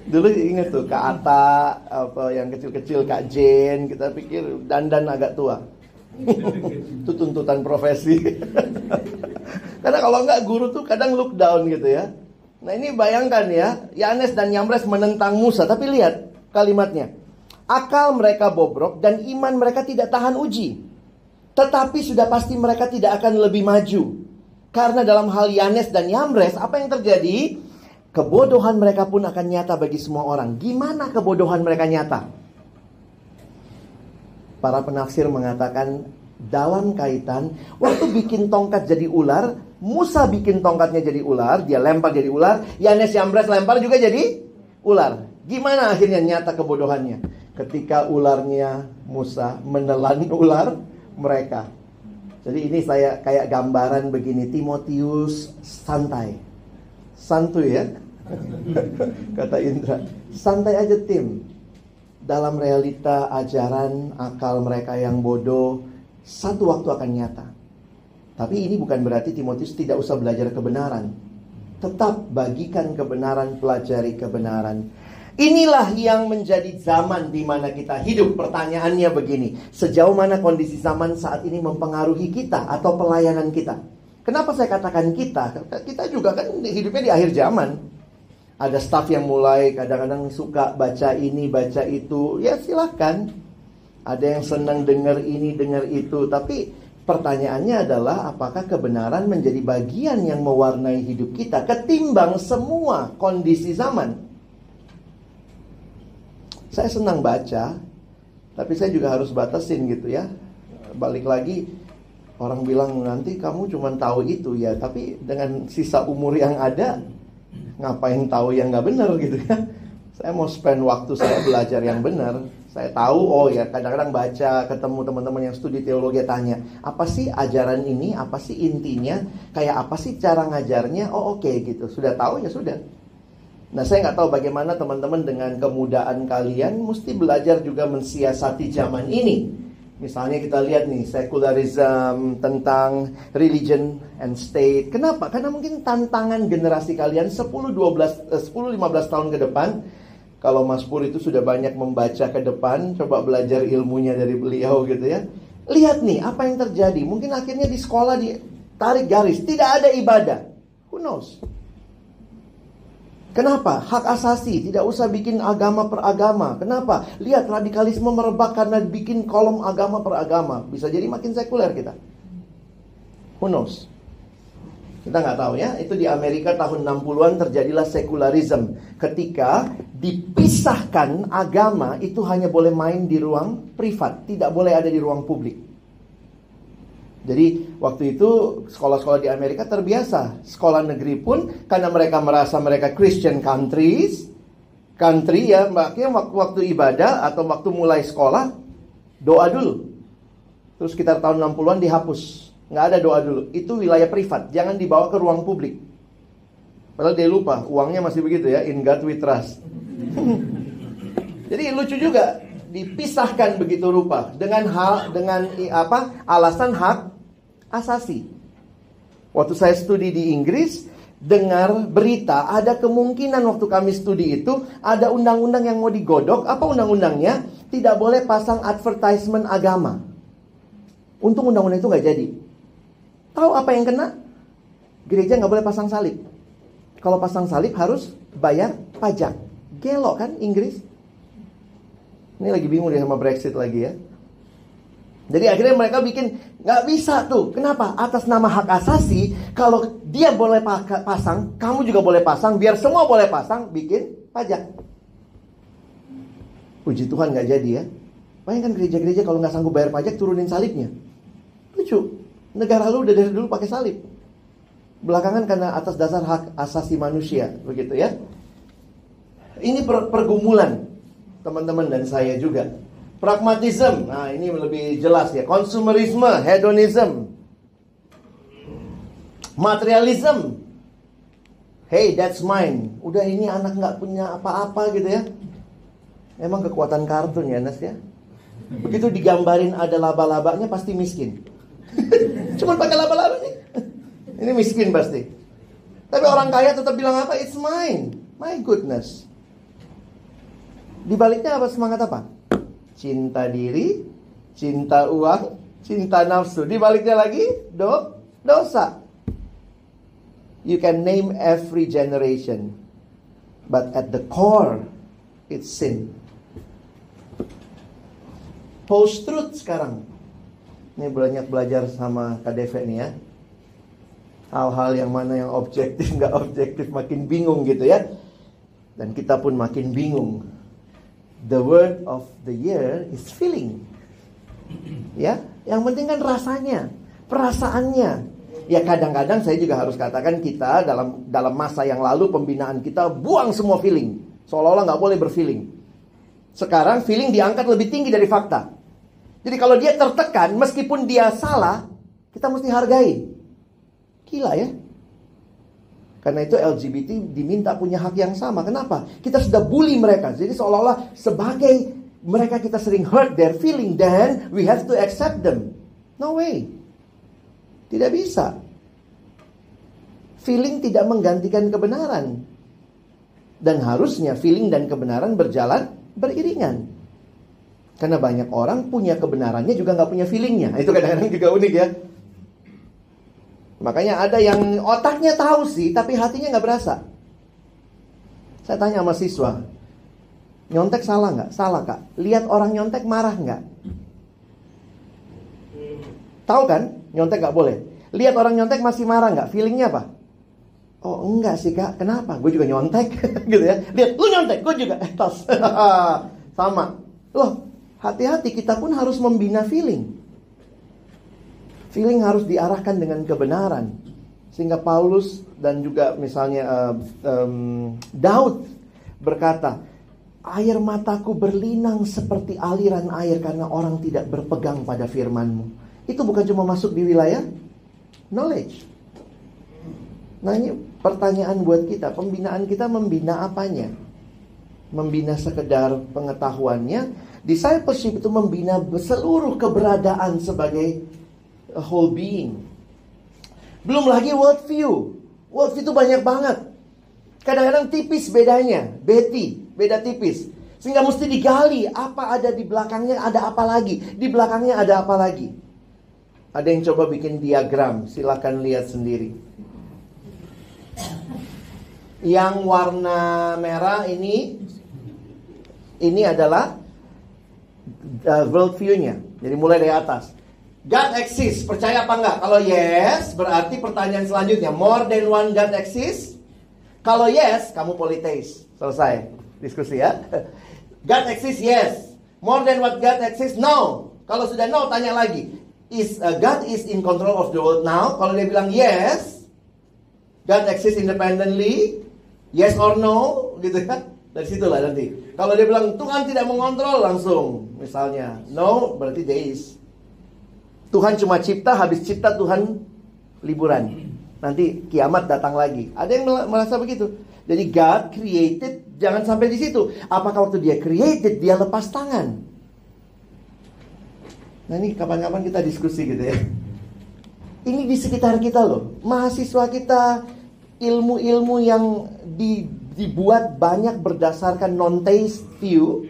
S1: Dulu inget tuh Kak Ata, apa yang kecil-kecil, Kak Jen, kita pikir dandan agak tua. Itu tuntutan profesi. Karena kalau enggak guru tuh kadang look down gitu ya. Nah ini bayangkan ya, Yanes dan Yambres menentang Musa. Tapi lihat kalimatnya. Akal mereka bobrok dan iman mereka tidak tahan uji. Tetapi sudah pasti mereka tidak akan lebih maju. Karena dalam hal Yanes dan Yambres, apa yang terjadi? Kebodohan mereka pun akan nyata bagi semua orang. Gimana kebodohan mereka nyata? Para penafsir mengatakan dalam kaitan waktu bikin tongkat jadi ular, Musa bikin tongkatnya jadi ular, dia lempar jadi ular, Yanes Yambres lempar juga jadi ular. Gimana akhirnya nyata kebodohannya? Ketika ularnya Musa menelan ular mereka. Jadi ini saya kayak gambaran begini, Timotius santai. Santuy ya. Kata Indra, santai aja tim. Dalam realita ajaran akal mereka yang bodoh, satu waktu akan nyata. Tapi ini bukan berarti Timotius tidak usah belajar kebenaran. Tetap bagikan kebenaran, pelajari kebenaran. Inilah yang menjadi zaman di mana kita hidup. Pertanyaannya begini, sejauh mana kondisi zaman saat ini mempengaruhi kita atau pelayanan kita? Kenapa saya katakan kita? Kita juga kan hidupnya di akhir zaman. Ada staff yang mulai kadang-kadang suka baca ini, baca itu. Ya silahkan. Ada yang senang dengar ini, dengar itu. Tapi pertanyaannya adalah apakah kebenaran menjadi bagian yang mewarnai hidup kita ketimbang semua kondisi zaman? Saya senang baca, tapi saya juga harus batasin gitu ya. Balik lagi, orang bilang nanti kamu cuma tahu itu ya, tapi dengan sisa umur yang ada, ngapain tahu yang nggak benar gitu ya. Saya mau spend waktu saya belajar yang benar. Saya tahu, oh ya kadang-kadang baca, ketemu teman-teman yang studi teologi, tanya, apa sih ajaran ini, apa sih intinya, kayak apa sih cara ngajarnya, oh oke gitu, sudah tahu ya sudah. Nah saya nggak tahu bagaimana teman-teman dengan kemudaan kalian mesti belajar juga mensiasati zaman ini. Misalnya kita lihat nih secularism, tentang religion and state. Kenapa? Karena mungkin tantangan generasi kalian 10-15 tahun ke depan. Kalau Mas Pur itu sudah banyak membaca ke depan, coba belajar ilmunya dari beliau gitu ya. Lihat nih apa yang terjadi. Mungkin akhirnya di sekolah ditarik garis, tidak ada ibadah. Who knows? Kenapa? Hak asasi, tidak usah bikin agama per agama. Kenapa? Lihat radikalisme merebak karena bikin kolom agama per agama. Bisa jadi makin sekuler kita. Who knows? Kita nggak tahu ya. Itu di Amerika tahun 60-an terjadilah sekularisme. Ketika dipisahkan agama itu hanya boleh main di ruang privat, tidak boleh ada di ruang publik. Jadi waktu itu sekolah-sekolah di Amerika terbiasa. Sekolah negeri pun karena mereka merasa mereka Christian country ya, makanya waktu ibadah atau waktu mulai sekolah doa dulu. Terus sekitar tahun 60-an dihapus. Nggak ada doa dulu. Itu wilayah privat, jangan dibawa ke ruang publik. Padahal dia lupa, uangnya masih begitu ya, in God we trust. Jadi lucu juga, dipisahkan begitu rupa dengan alasan hak asasi. Waktu saya studi di Inggris, dengar berita ada kemungkinan waktu kami studi itu ada undang-undang yang mau digodok. Apa undang-undangnya? Tidak boleh pasang advertisement agama. Untung undang-undang itu nggak jadi. Tahu apa yang kena? Gereja nggak boleh pasang salib. Kalau pasang salib harus bayar pajak. Gelo kan Inggris? Ini lagi bingung dia sama Brexit lagi ya. Jadi akhirnya mereka bikin, nggak bisa tuh. Kenapa? Atas nama hak asasi, kalau dia boleh pasang, kamu juga boleh pasang, biar semua boleh pasang, bikin pajak. Puji Tuhan nggak jadi ya. Bayangkan gereja-gereja kalau nggak sanggup bayar pajak, turunin salibnya. Lucu. Negara lu udah dari dulu pakai salib. Belakangan karena atas dasar hak asasi manusia, begitu ya. Ini pergumulan teman-teman dan saya juga. Pragmatism, nah ini lebih jelas ya. Konsumerisme, hedonism, materialism. Hey, that's mine. Udah ini anak nggak punya apa-apa gitu ya. Emang kekuatan kartun ya Nas ya. Begitu digambarin ada laba-labanya pasti miskin. Cuman pakai laba-labanya. Ini miskin pasti. Tapi orang kaya tetap bilang apa? It's mine. My goodness. Di baliknya apa, semangat apa? Cinta diri, cinta uang, cinta nafsu. Di baliknya lagi dosa. You can name every generation, but at the core it's sin. Post-truth sekarang. Ini banyak belajar sama KDV nih ya. Hal-hal yang mana yang objektif, nggak objektif, makin bingung gitu ya. Dan kita pun makin bingung. The word of the year is feeling. Ya, yang penting kan rasanya, perasaannya. Ya kadang-kadang saya juga harus katakan kita dalam masa yang lalu pembinaan kita buang semua feeling. Seolah-olah nggak boleh berfeeling. Sekarang feeling diangkat lebih tinggi dari fakta. Jadi kalau dia tertekan, meskipun dia salah, kita mesti hargai. Gila ya. Karena itu LGBT diminta punya hak yang sama. Kenapa? Kita sudah bully mereka. Jadi seolah-olah sebagai mereka kita sering hurt their feeling, then we have to accept them. No way. Tidak bisa. Feeling tidak menggantikan kebenaran. Dan harusnya feeling dan kebenaran berjalan beriringan. Karena banyak orang punya kebenarannya juga nggak punya feelingnya. Itu kadang-kadang juga unik ya. Makanya ada yang otaknya tahu sih, tapi hatinya nggak berasa. Saya tanya sama siswa, nyontek salah nggak? Salah kak. Lihat orang nyontek marah nggak? Tahu kan? Nyontek nggak boleh. Lihat orang nyontek masih marah nggak? Feelingnya apa? Oh enggak sih kak. Kenapa? Gue juga nyontek. Gitu ya. Lihat, lu nyontek, gue juga. Tos. Sama. Loh, hati-hati, kita pun harus membina feeling. Feeling harus diarahkan dengan kebenaran. Sehingga Paulus dan juga misalnya Daud berkata, air mataku berlinang seperti aliran air karena orang tidak berpegang pada firman-Mu. Itu bukan cuma masuk di wilayah knowledge. Nah ini pertanyaan buat kita. Pembinaan kita membina apanya? Membina sekedar pengetahuannya. Discipleship itu membina seluruh keberadaan sebagai a whole being. Belum lagi worldview. Worldview itu banyak banget. Kadang-kadang tipis bedanya. Beda tipis. Sehingga mesti digali apa ada di belakangnya, ada apa lagi. Di belakangnya ada apa lagi. Ada yang coba bikin diagram. Silakan lihat sendiri. Yang warna merah ini adalah worldview-nya. Jadi mulai dari atas. God exists, percaya apa enggak? Kalau yes, berarti pertanyaan selanjutnya, more than one God exists? Kalau yes, kamu polytheist. Selesai diskusi ya. God exists, yes. More than what God exists? No. Kalau sudah no, tanya lagi. God is in control of the world now? Kalau dia bilang yes, God exists independently, yes or no, gitu kan? Dari situlah nanti. Kalau dia bilang Tuhan tidak mengontrol, langsung misalnya no, berarti deist. Tuhan cuma cipta, habis cipta Tuhan liburan. Nanti kiamat datang lagi. Ada yang merasa begitu. Jadi God created, jangan sampai di situ. Apakah waktu dia created dia lepas tangan? Nah ini kapan-kapan kita diskusi gitu ya. Ini di sekitar kita loh. Mahasiswa kita, ilmu-ilmu yang dibuat banyak berdasarkan non-taste view.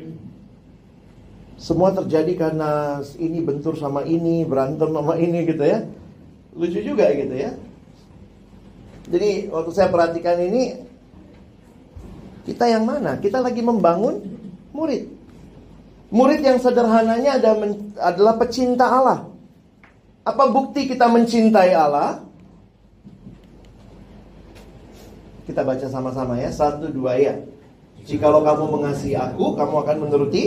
S1: Semua terjadi karena ini bentur sama ini, berantem sama ini gitu ya. Lucu juga gitu ya. Jadi waktu saya perhatikan ini, kita yang mana? Kita lagi membangun murid. Murid yang sederhananya adalah pecinta Allah. Apa bukti kita mencintai Allah? Kita baca sama-sama ya, 1, 2 ya. Jikalau kamu mengasihi aku, kamu akan menuruti.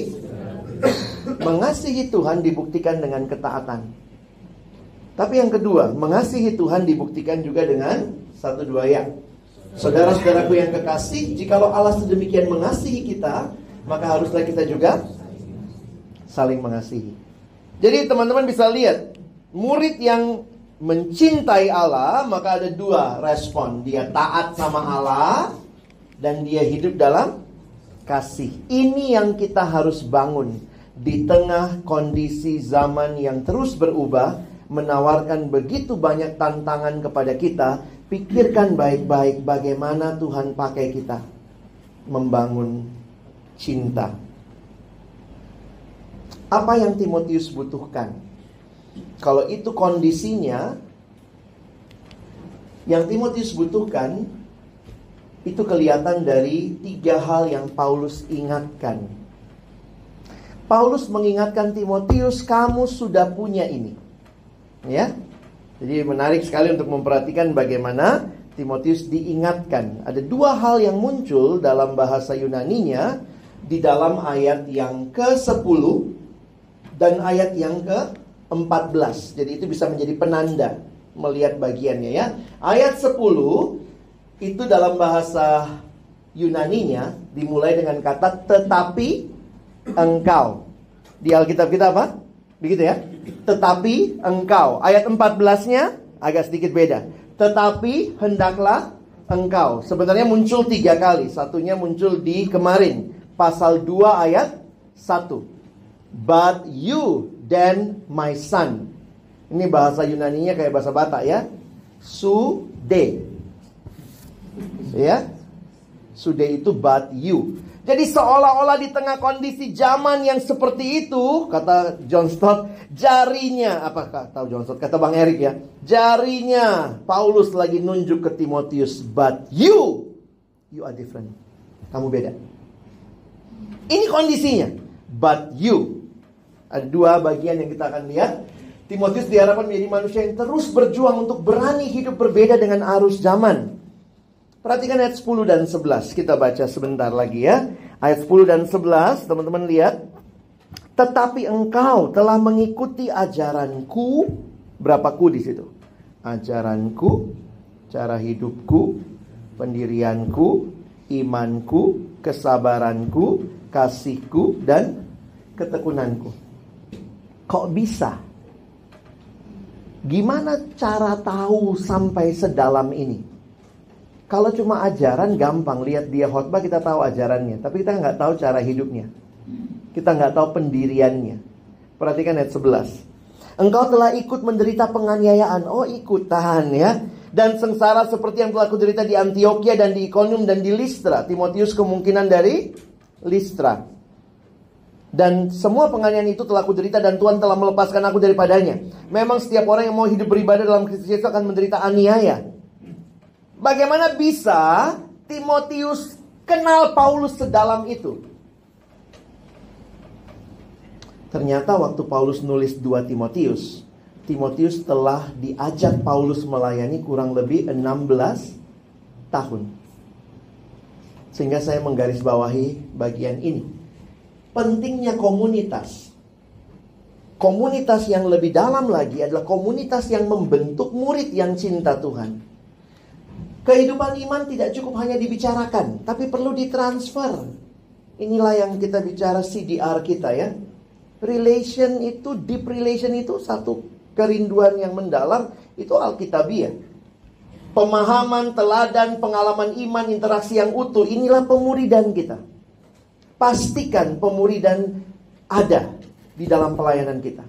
S1: Mengasihi Tuhan dibuktikan dengan ketaatan. Tapi yang kedua, mengasihi Tuhan dibuktikan juga dengan 1, 2 ya. Saudara-saudaraku yang kekasih, jikalau Allah sedemikian mengasihi kita, maka haruslah kita juga saling mengasihi. Jadi teman-teman bisa lihat, murid yang mencintai Allah, maka ada 2 respon. Dia taat sama Allah, dan dia hidup dalam kasih. Ini yang kita harus bangun. Di tengah kondisi zaman yang terus berubah, menawarkan begitu banyak tantangan kepada kita, pikirkan baik-baik bagaimana Tuhan pakai kita membangun cinta. Apa yang Timotius butuhkan? Kalau itu kondisinya, yang Timotius butuhkan, itu kelihatan dari 3 hal yang Paulus ingatkan. Paulus mengingatkan Timotius, kamu sudah punya ini. Ya. Jadi menarik sekali untuk memperhatikan bagaimana Timotius diingatkan. Ada 2 hal yang muncul dalam bahasa Yunaninya di dalam ayat yang ke-10 dan ayat yang ke-14. Jadi itu bisa menjadi penanda melihat bagiannya ya. Ayat 10 itu dalam bahasa Yunaninya dimulai dengan kata tetapi engkau. Di Alkitab kita apa? Begitu ya. Tetapi engkau. Ayat 14-nya agak sedikit beda. Tetapi hendaklah engkau. Sebenarnya muncul 3 kali. Satunya muncul di kemarin, pasal 2 ayat 1. But you then my son. Ini bahasa Yunaninya kayak bahasa Batak ya. Sude. Ya. Sude itu but you. Jadi seolah-olah di tengah kondisi zaman yang seperti itu, kata John Stott, jarinya, apakah tahu John Stott? Kata Bang Erik ya, jarinya Paulus lagi nunjuk ke Timotius, but you are different. Kamu beda. Ini kondisinya, but you. Ada dua bagian yang kita akan lihat. Timotius diharapkan menjadi manusia yang terus berjuang untuk berani hidup berbeda dengan arus zaman. Perhatikan ayat 10 dan 11. Kita baca sebentar lagi ya. Ayat 10 dan 11, teman-teman lihat. Tetapi engkau telah mengikuti ajaranku. Berapa ku di situ? Ajaranku, cara hidupku, pendirianku, imanku, kesabaranku, kasihku, dan ketekunanku. Kok bisa? Gimana cara tahu sampai sedalam ini? Kalau cuma ajaran gampang, lihat dia khotbah kita tahu ajarannya, tapi kita nggak tahu cara hidupnya. Kita nggak tahu pendiriannya. Perhatikan ayat 11. Engkau telah ikut menderita penganiayaan. Oh, ikutan ya. Dan sengsara seperti yang telah kuderita di Antioquia dan di Iconium dan di Listra. Timotius kemungkinan dari Listra. Dan semua penganiayaan itu telah kuderita dan Tuhan telah melepaskan aku daripadanya. Memang setiap orang yang mau hidup beribadah dalam Kristus Yesus akan menderita aniaya. Bagaimana bisa Timotius kenal Paulus sedalam itu? Ternyata waktu Paulus nulis 2 Timotius, Timotius telah diajak Paulus melayani kurang lebih 16 tahun. Sehingga saya menggarisbawahi bagian ini. Pentingnya komunitas. Komunitas yang lebih dalam lagi adalah komunitas yang membentuk murid yang cinta Tuhan. Kehidupan iman tidak cukup hanya dibicarakan, tapi perlu ditransfer. Inilah yang kita bicara CDR kita ya. Relation itu, deep relation itu satu kerinduan yang mendalam, itu alkitabiah. Pemahaman, teladan, pengalaman iman, interaksi yang utuh, inilah pemuridan kita. Pastikan pemuridan ada di dalam pelayanan kita.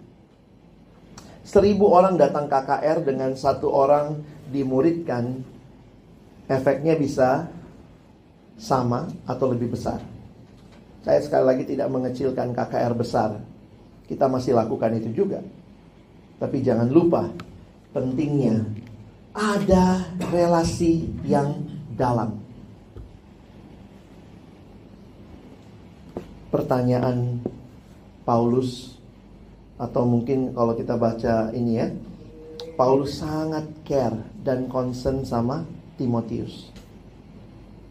S1: 1000 orang datang KKR dengan 1 orang dimuridkan, efeknya bisa sama atau lebih besar. Saya sekali lagi tidak mengecilkan KKR besar. Kita masih lakukan itu juga. Tapi jangan lupa, pentingnya ada relasi yang dalam. Pertanyaan Paulus, atau mungkin kalau kita baca ini ya, Paulus sangat care dan concern sama Timotius.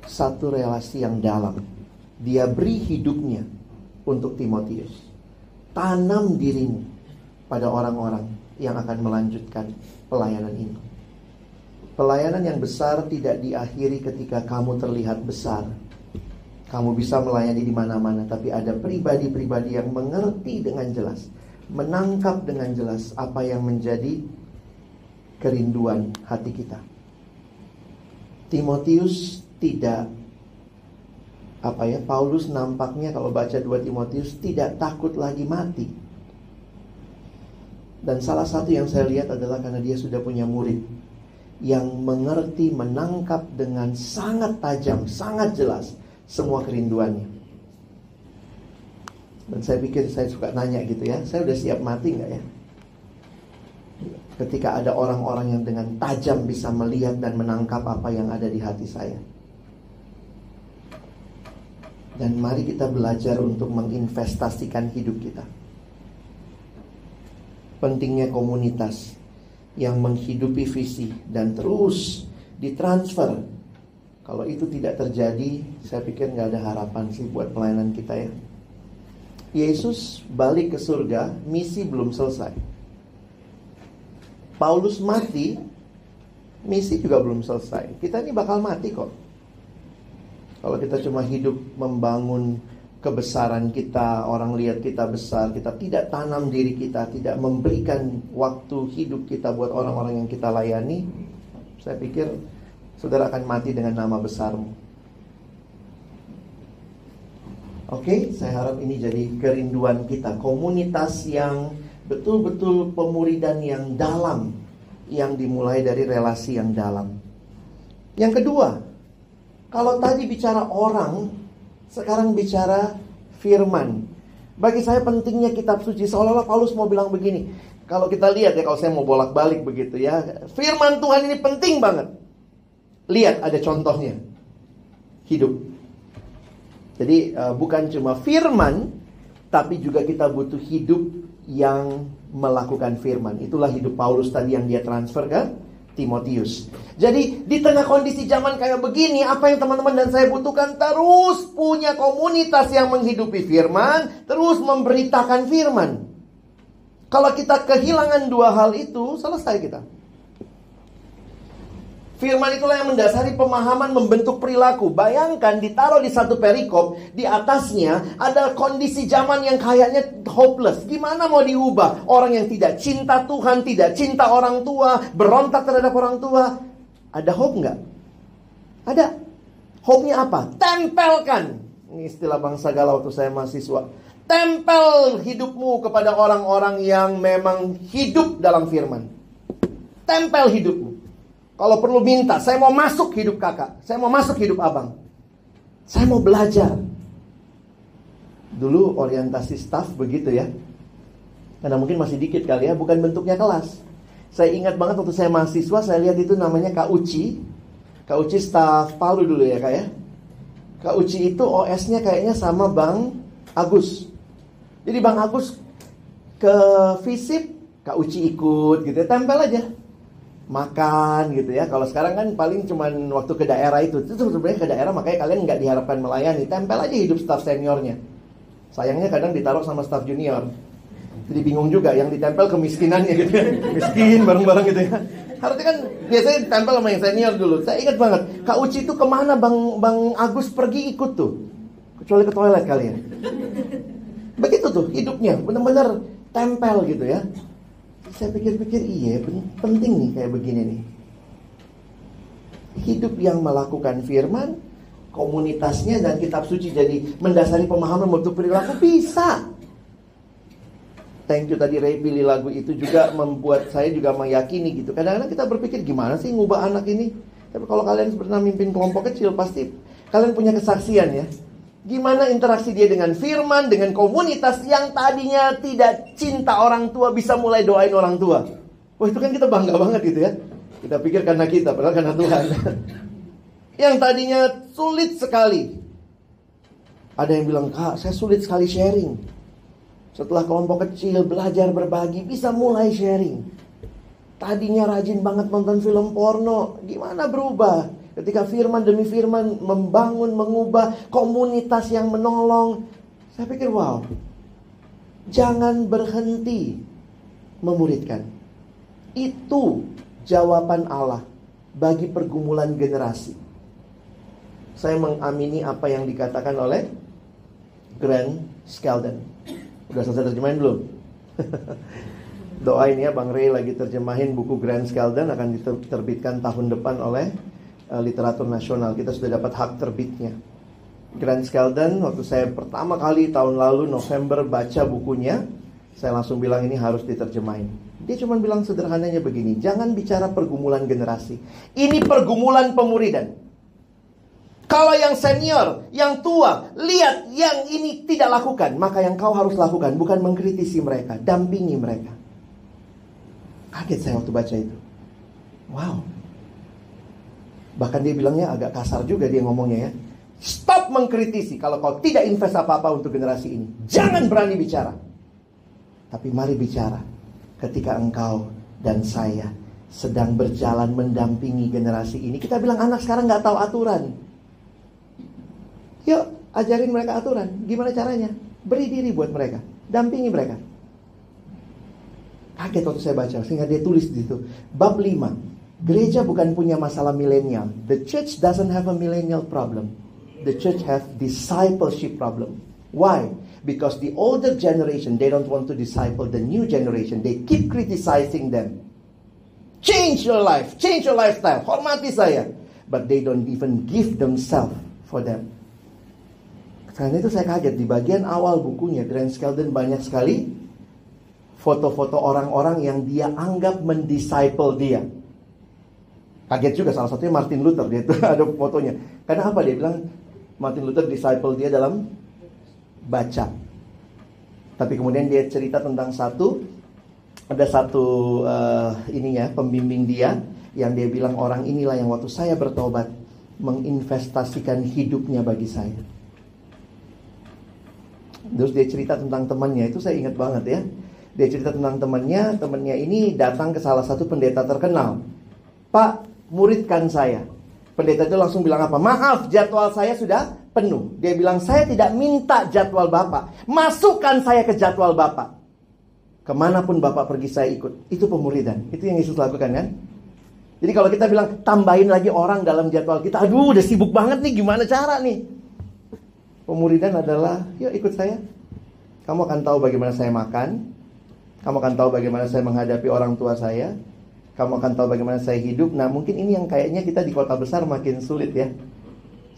S1: Satu relasi yang dalam. Dia beri hidupnya untuk Timotius. Tanam dirimu pada orang-orang yang akan melanjutkan pelayanan ini. Pelayanan yang besar tidak diakhiri ketika kamu terlihat besar. Kamu bisa melayani di mana-mana, tapi ada pribadi-pribadi yang mengerti dengan jelas, menangkap dengan jelas apa yang menjadi kerinduan hati kita. Timotius tidak, Paulus nampaknya kalau baca 2 Timotius tidak takut lagi mati. Dan salah satu yang saya lihat adalah karena dia sudah punya murid yang mengerti, menangkap dengan sangat tajam, sangat jelas semua kerinduannya. Dan saya pikir saya suka nanya gitu ya, saya udah siap mati gak ya? Ketika ada orang-orang yang dengan tajam bisa melihat dan menangkap apa yang ada di hati saya. Dan mari kita belajar untuk menginvestasikan hidup kita. Pentingnya komunitas yang menghidupi visi dan terus ditransfer. Kalau itu tidak terjadi, saya pikir gak ada harapan sih buat pelayanan kita ya. Yesus balik ke surga, misi belum selesai. Paulus mati, misi juga belum selesai. Kita ini bakal mati kok. Kalau kita cuma hidup membangun kebesaran kita, orang lihat kita besar, kita tidak tanam diri kita, tidak memberikan waktu hidup kita buat orang-orang yang kita layani, saya pikir saudara akan mati dengan nama besarmu. Oke, saya harap ini jadi kerinduan kita. Komunitas yang Betul-betul pemuridan yang dalam, yang dimulai dari relasi yang dalam. Yang kedua, kalau tadi bicara orang, sekarang bicara firman. Bagi saya pentingnya kitab suci. Seolah-olah Paulus mau bilang begini. Kalau kita lihat ya, kalau saya mau bolak-balik begitu ya, firman Tuhan ini penting banget. Lihat ada contohnya. Hidup. Jadi bukan cuma firman, tapi juga kita butuh hidup yang melakukan firman. Itulah hidup Paulus tadi yang dia transfer ke Timotius. Jadi di tengah kondisi zaman kayak begini, apa yang teman-teman dan saya butuhkan? Terus punya komunitas yang menghidupi firman, terus memberitakan firman. Kalau kita kehilangan dua hal itu, selesai kita. Firman itulah yang mendasari pemahaman, membentuk perilaku. Bayangkan ditaruh di satu perikop, di atasnya ada kondisi zaman yang kayaknya hopeless. Gimana mau diubah? Orang yang tidak cinta Tuhan, tidak cinta orang tua, berontak terhadap orang tua. Ada hope nggak? Ada. Hope-nya apa? Tempelkan. Ini istilah bangsa galau waktu saya mahasiswa. Tempel hidupmu kepada orang-orang yang memang hidup dalam firman. Tempel hidupmu. Kalau perlu minta, saya mau masuk hidup kakak, saya mau masuk hidup abang, saya mau belajar. Dulu orientasi staff begitu ya. Karena mungkin masih dikit kali ya, bukan bentuknya kelas. Saya ingat banget waktu saya mahasiswa, saya lihat itu namanya Kak Uci. Kak Uci staff Palu dulu ya kak ya. Kak Uci itu OS-nya kayaknya sama Bang Agus. Jadi Bang Agus ke FISIP, Kak Uci ikut gitu ya, tempel aja. Makan gitu ya. Kalau sekarang kan paling cuman waktu ke daerah itu sebenarnya ke daerah, makanya kalian nggak diharapkan melayani. Tempel aja hidup staff seniornya. Sayangnya kadang ditaruh sama staff junior. Jadi bingung juga yang ditempel kemiskinannya gitu ya. Miskin bareng-bareng gitu ya. Harusnya kan biasanya ditempel sama yang senior dulu. Saya ingat banget, Kak Uci itu kemana Bang Agus pergi ikut tuh. Kecuali ke toilet kali ya. Begitu tuh hidupnya, benar-benar tempel gitu ya. Saya pikir-pikir iya penting nih kayak begini nih. Hidup yang melakukan firman, komunitasnya dan kitab suci jadi mendasari pemahaman bentuk perilaku bisa. Thank you tadi Ray pilih lagu itu juga membuat saya juga meyakini gitu. Kadang-kadang kita berpikir gimana sih ngubah anak ini. Tapi kalau kalian pernah mimpin kelompok kecil pasti kalian punya kesaksian ya. Gimana interaksi dia dengan firman, dengan komunitas yang tadinya tidak cinta orang tua bisa mulai doain orang tua. Wah itu kan kita bangga banget gitu ya. Kita pikir karena kita, padahal karena Tuhan. Yang tadinya sulit sekali. Ada yang bilang, Kak saya sulit sekali sharing. Setelah kelompok kecil belajar berbagi, bisa mulai sharing. Tadinya rajin banget nonton film porno, gimana berubah? Ketika firman demi firman membangun, mengubah komunitas yang menolong. Saya pikir wow. Jangan berhenti memuridkan. Itu jawaban Allah bagi pergumulan generasi. Saya mengamini apa yang dikatakan oleh Grant Skeldon. Udah selesai terjemahin belum? Doain ya, Bang Ray lagi terjemahin buku Grant Skeldon, akan diterbitkan tahun depan oleh Literatur Nasional. Kita sudah dapat hak terbitnya. Grant Skeldon, waktu saya pertama kali tahun lalu November baca bukunya, saya langsung bilang ini harus diterjemahin. Dia cuma bilang sederhananya begini, jangan bicara pergumulan generasi, ini pergumulan pemuridan. Kalau yang senior, yang tua, lihat yang ini tidak lakukan, maka yang kau harus lakukan bukan mengkritisi mereka, dampingi mereka. Kaget saya waktu baca itu. Wow. Bahkan dia bilangnya agak kasar juga dia ngomongnya ya. Stop mengkritisi kalau kau tidak invest apa-apa untuk generasi ini. Jangan berani bicara. Tapi mari bicara ketika engkau dan saya sedang berjalan mendampingi generasi ini. Kita bilang anak sekarang gak tahu aturan. Yuk ajarin mereka aturan. Gimana caranya? Beri diri buat mereka. Dampingi mereka. Kaget waktu saya baca, sehingga dia tulis di situ. Bab 5. Gereja bukan punya masalah milenial. The church doesn't have a millennial problem. The church have discipleship problem. Why? Because the older generation, they don't want to disciple the new generation. They keep criticizing them. Change your life, change your lifestyle. Hormati saya. But they don't even give themselves for them. Karena itu saya kaget. Di bagian awal bukunya, Grant Skeldon banyak sekali foto-foto orang-orang yang dia anggap mendisciple dia. Kaget juga, salah satunya Martin Luther. Dia itu ada fotonya. Karena apa? Dia bilang Martin Luther disciple dia dalam baca. Tapi kemudian dia cerita tentang ada satu pembimbing dia yang dia bilang orang inilah yang waktu saya bertobat menginvestasikan hidupnya bagi saya. Terus dia cerita tentang temannya, itu saya ingat banget ya. Dia cerita tentang temannya ini datang ke salah satu pendeta terkenal. Pak, muridkan saya. Pendeta itu langsung bilang apa? Maaf, jadwal saya sudah penuh. Dia bilang, saya tidak minta jadwal Bapak. Masukkan saya ke jadwal Bapak. Kemanapun Bapak pergi saya ikut. Itu pemuridan. Itu yang Yesus lakukan kan? Jadi kalau kita bilang tambahin lagi orang dalam jadwal kita, aduh udah sibuk banget nih, gimana cara nih? Pemuridan adalah, yuk ikut saya. Kamu akan tahu bagaimana saya makan. Kamu akan tahu bagaimana saya menghadapi orang tua saya. Kamu akan tahu bagaimana saya hidup. Nah mungkin ini yang kayaknya kita di kota besar makin sulit ya.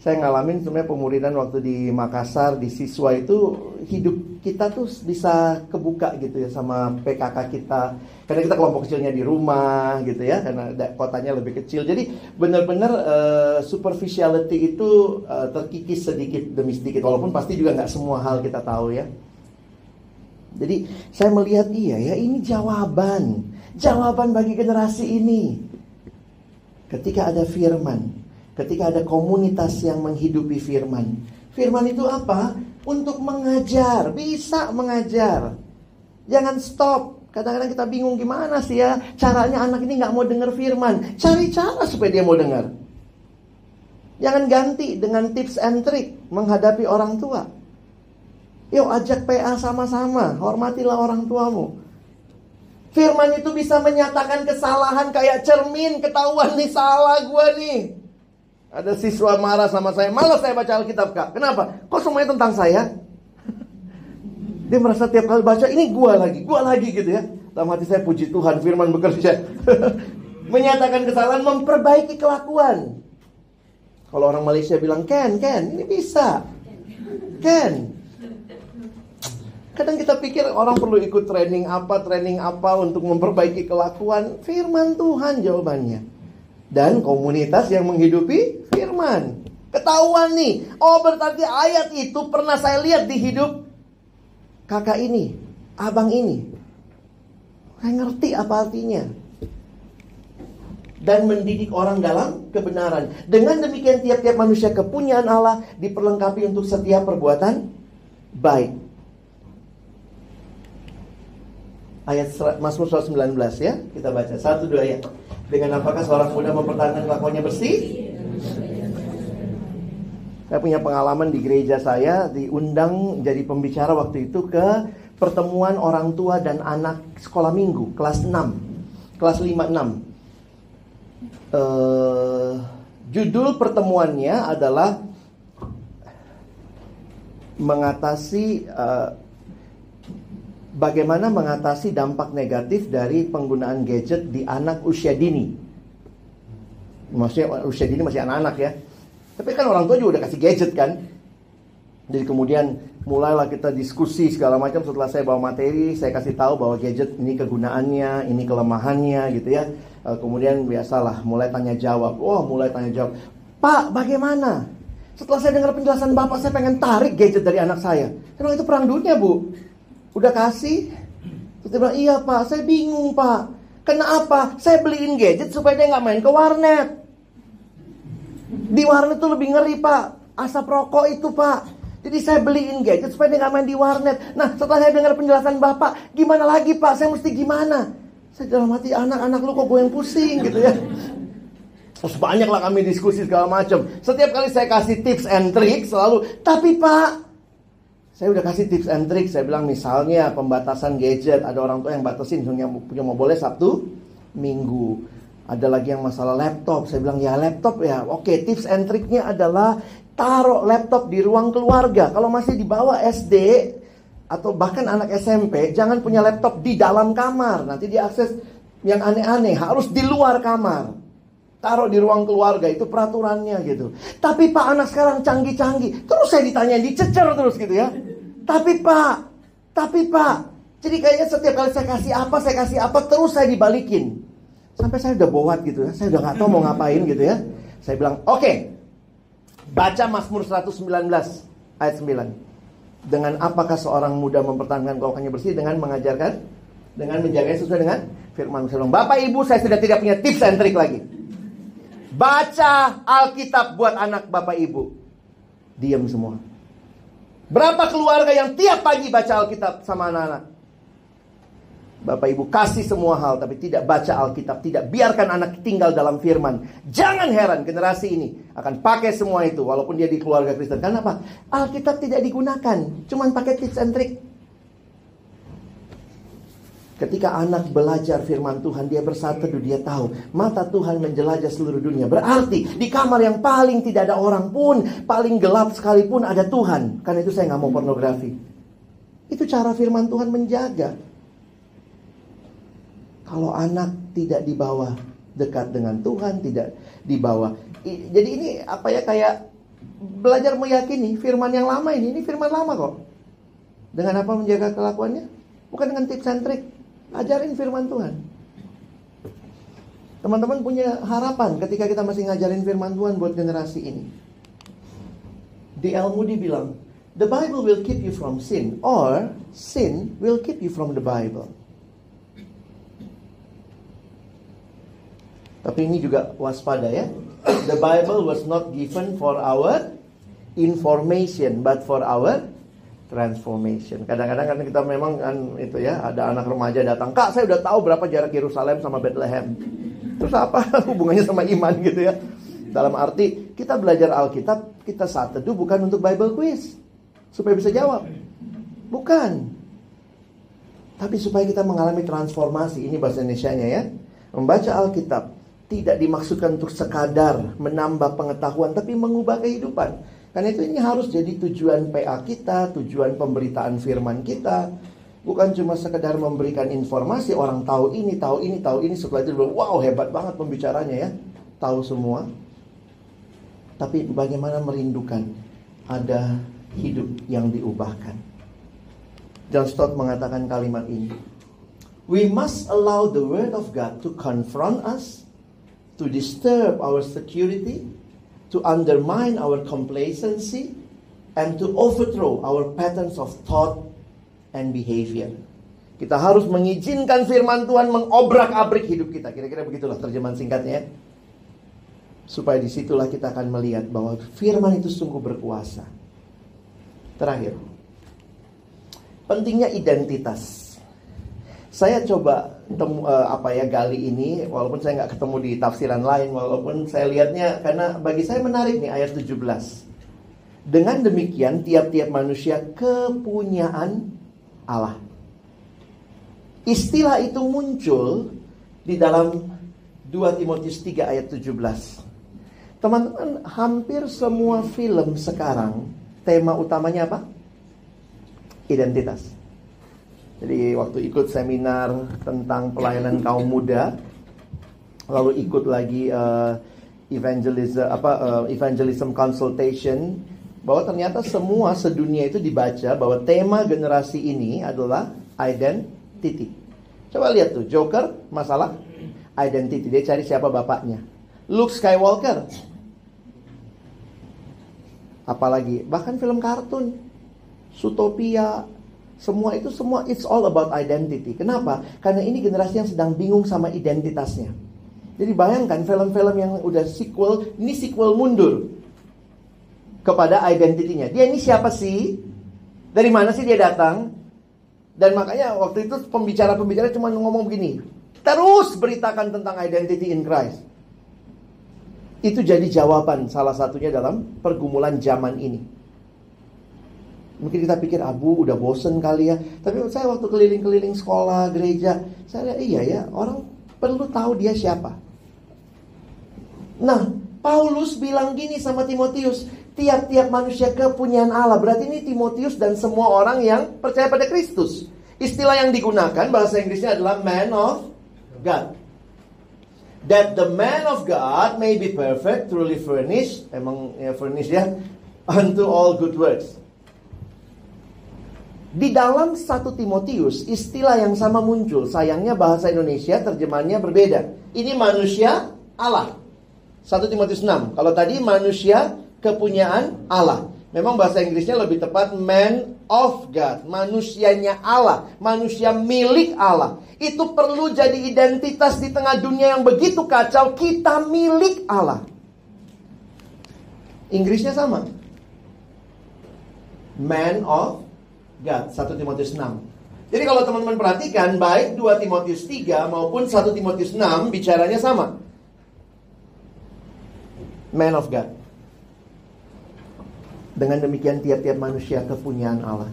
S1: Saya ngalamin sebenarnya pemuridan waktu di Makassar, di siswa itu hidup kita tuh bisa kebuka gitu ya sama PKK kita. Karena kita kelompok kecilnya di rumah gitu ya, karena kotanya lebih kecil. Jadi benar-benar superficiality itu terkikis sedikit demi sedikit. Walaupun pasti juga nggak semua hal kita tahu ya. Jadi saya melihat ini jawaban bagi generasi ini. Ketika ada firman, ketika ada komunitas yang menghidupi firman. Firman itu apa? Untuk mengajar, bisa mengajar. Jangan stop. Kadang-kadang kita bingung gimana sih ya caranya anak ini gak mau dengar firman. Cari cara supaya dia mau dengar. Jangan ganti dengan tips and trick menghadapi orang tua. Yuk ajak PA sama-sama, hormatilah orang tuamu. Firman itu bisa menyatakan kesalahan kayak cermin, ketahuan nih salah gue nih. Ada siswa marah sama saya, malas saya baca Alkitab Kak. Kenapa? Kok semuanya tentang saya? Dia merasa tiap kali baca, ini gua lagi gitu ya. Dalam hati saya, puji Tuhan, firman bekerja. Menyatakan kesalahan, memperbaiki kelakuan. Kalau orang Malaysia bilang, Ken, ini bisa. Ken. Kadang kita pikir orang perlu ikut training apa untuk memperbaiki kelakuan. Firman Tuhan jawabannya. Dan komunitas yang menghidupi firman. Ketahuan nih. Oh berarti ayat itu pernah saya lihat di hidup kakak ini, abang ini. Saya ngerti apa artinya. Dan mendidik orang dalam kebenaran. Dengan demikian tiap-tiap manusia kepunyaan Allah diperlengkapi untuk setiap perbuatan baik. Ayat Mazmur 119 ya. Kita baca 1-2 ayat. Dengan apakah seorang muda mempertahankan kelakuannya bersih? Saya punya pengalaman di gereja saya, diundang jadi pembicara waktu itu ke pertemuan orang tua dan anak sekolah minggu, kelas 6, kelas 5-6. Judul pertemuannya adalah bagaimana mengatasi dampak negatif dari penggunaan gadget di anak usia dini. Maksudnya usia dini masih anak-anak ya. Tapi kan orang tua juga udah kasih gadget kan. Jadi kemudian mulailah kita diskusi segala macam. Setelah saya bawa materi, saya kasih tahu bahwa gadget ini kegunaannya, ini kelemahannya gitu ya. Kemudian biasalah mulai tanya jawab. Mulai tanya jawab. Pak, bagaimana? Setelah saya dengar penjelasan Bapak, saya pengen tarik gadget dari anak saya. Saya bilang, itu perang dunia Bu. Udah kasih? Terus dia bilang, iya Pak, saya bingung Pak. Kenapa? Saya beliin gadget supaya dia gak main ke warnet. Di warnet tuh lebih ngeri Pak, asap rokok itu Pak. Jadi saya beliin gadget supaya dia gak main di warnet. Nah setelah saya dengar penjelasan Bapak, gimana lagi Pak, saya mesti gimana? Saya dalam hati, anak-anak lu kok gue yang pusing gitu ya. Terus banyaklah kami diskusi segala macam. Setiap kali saya kasih tips and trick selalu, tapi Pak, saya udah kasih tips and trick. Saya bilang misalnya pembatasan gadget. Ada orang tua yang batasin, yang punya mau boleh Sabtu, Minggu. Ada lagi yang masalah laptop. Saya bilang ya laptop ya. Oke, tips and tricknya adalah taruh laptop di ruang keluarga. Kalau masih di bawah SD atau bahkan anak SMP, jangan punya laptop di dalam kamar. Nanti diakses yang aneh-aneh. Harus di luar kamar. Taruh di ruang keluarga, itu peraturannya gitu. Tapi Pak, anak sekarang canggih-canggih. Terus saya ditanya, dicecer terus gitu ya. Tapi Pak, Jadi kayaknya setiap kali saya kasih apa, terus saya dibalikin. Sampai saya udah bohwat gitu ya. Saya udah gak tahu mau ngapain gitu ya. Saya bilang, oke, baca Mazmur 119 ayat 9. Dengan apakah seorang muda mempertahankan kelakuannya bersih? Dengan mengajarkan, dengan menjaganya sesuai dengan firman. Saya bilang, Bapak Ibu, saya sudah tidak punya tips and trick lagi. Baca Alkitab buat anak Bapak Ibu. Diam semua. Berapa keluarga yang tiap pagi baca Alkitab sama anak-anak? Bapak Ibu kasih semua hal, tapi tidak baca Alkitab, tidak biarkan anak tinggal dalam firman. Jangan heran generasi ini akan pakai semua itu, walaupun dia di keluarga Kristen. Kenapa? Alkitab tidak digunakan, cuman pakai tips and trick. Ketika anak belajar firman Tuhan, dia bersatu, dia tahu mata Tuhan menjelajah seluruh dunia. Berarti di kamar yang paling tidak ada orang pun, paling gelap sekalipun ada Tuhan. Karena itu saya nggak mau pornografi. Itu cara firman Tuhan menjaga. Kalau anak tidak dibawa dekat dengan Tuhan, tidak dibawa. Jadi ini apa ya, kayak belajar meyakini firman yang lama ini firman lama kok. Dengan apa menjaga kelakuannya? Bukan dengan tips and trick. Ajarin firman Tuhan. Teman-teman punya harapan ketika kita masih ngajarin firman Tuhan buat generasi ini. D.L. Moody bilang, the Bible will keep you from sin, or sin will keep you from the Bible. Tapi ini juga waspada ya. The Bible was not given for our information, but for our transformation. Kadang-kadang kan kita memang kan itu ya, ada anak remaja datang, Kak saya udah tahu berapa jarak Yerusalem sama Bethlehem. Terus apa hubungannya sama iman gitu ya? Dalam arti kita belajar Alkitab, kita saat teduh bukan untuk Bible quiz supaya bisa jawab. Bukan. Tapi supaya kita mengalami transformasi. Ini bahasa Indonesianya ya. Membaca Alkitab tidak dimaksudkan untuk sekadar menambah pengetahuan, tapi mengubah kehidupan. Karena itu ini harus jadi tujuan PA kita, tujuan pemberitaan firman kita. Bukan cuma sekedar memberikan informasi, orang tahu ini, setelah itu bilang, wow hebat banget pembicaranya ya. Tahu semua. Tapi bagaimana merindukan ada hidup yang diubahkan. John Stott mengatakan kalimat ini. We must allow the word of God to confront us, to disturb our security, to undermine our complacency, and to overthrow our patterns of thought and behavior. Kita harus mengizinkan firman Tuhan mengobrak-abrik hidup kita. Kira-kira begitulah terjemahan singkatnya. Supaya disitulah kita akan melihat bahwa firman itu sungguh berkuasa. Terakhir, pentingnya identitas. Saya coba gali ini, walaupun saya nggak ketemu di tafsiran lain, walaupun saya lihatnya, karena bagi saya menarik nih ayat 17. Dengan demikian tiap-tiap manusia kepunyaan Allah. Istilah itu muncul di dalam 2 Timotius 3 ayat 17. Teman-teman, hampir semua film sekarang tema utamanya apa? Identitas. Jadi waktu ikut seminar tentang pelayanan kaum muda, lalu ikut lagi evangelism consultation, bahwa ternyata semua sedunia itu dibaca bahwa tema generasi ini adalah identity. Coba lihat tuh, Joker masalah identity, dia cari siapa bapaknya. Luke Skywalker, apalagi bahkan film kartun, Zootopia. Semua it's all about identity. Kenapa? Karena ini generasi yang sedang bingung sama identitasnya. Jadi bayangkan film-film yang udah sequel, ini sequel mundur kepada identitinya. Dia ini siapa sih? Dari mana sih dia datang? Dan makanya waktu itu pembicara-pembicara cuma ngomong begini, terus beritakan tentang identity in Christ. Itu jadi jawaban salah satunya dalam pergumulan zaman ini. Mungkin kita pikir, Abu udah bosen kali ya. Tapi saya waktu keliling-keliling sekolah, gereja, saya lihat iya ya, orang perlu tahu dia siapa. Nah, Paulus bilang gini sama Timotius, tiap-tiap manusia kepunyaan Allah. Berarti ini Timotius dan semua orang yang percaya pada Kristus. Istilah yang digunakan bahasa Inggrisnya adalah man of God. That the man of God may be perfect, truly furnished, emang ya furnished ya, unto all good works. Di dalam 1 Timotius, istilah yang sama muncul. Sayangnya bahasa Indonesia terjemahannya berbeda. Ini manusia Allah. 1 Timotius 6. Kalau tadi manusia kepunyaan Allah. Memang bahasa Inggrisnya lebih tepat man of God. Manusianya Allah. Manusia milik Allah. Itu perlu jadi identitas di tengah dunia yang begitu kacau. Kita milik Allah. Inggrisnya sama. Man of God, 1 Timotius 6. Jadi kalau teman-teman perhatikan, baik 2 Timotius 3 maupun 1 Timotius 6 bicaranya sama. Man of God. Dengan demikian tiap-tiap manusia kepunyaan Allah.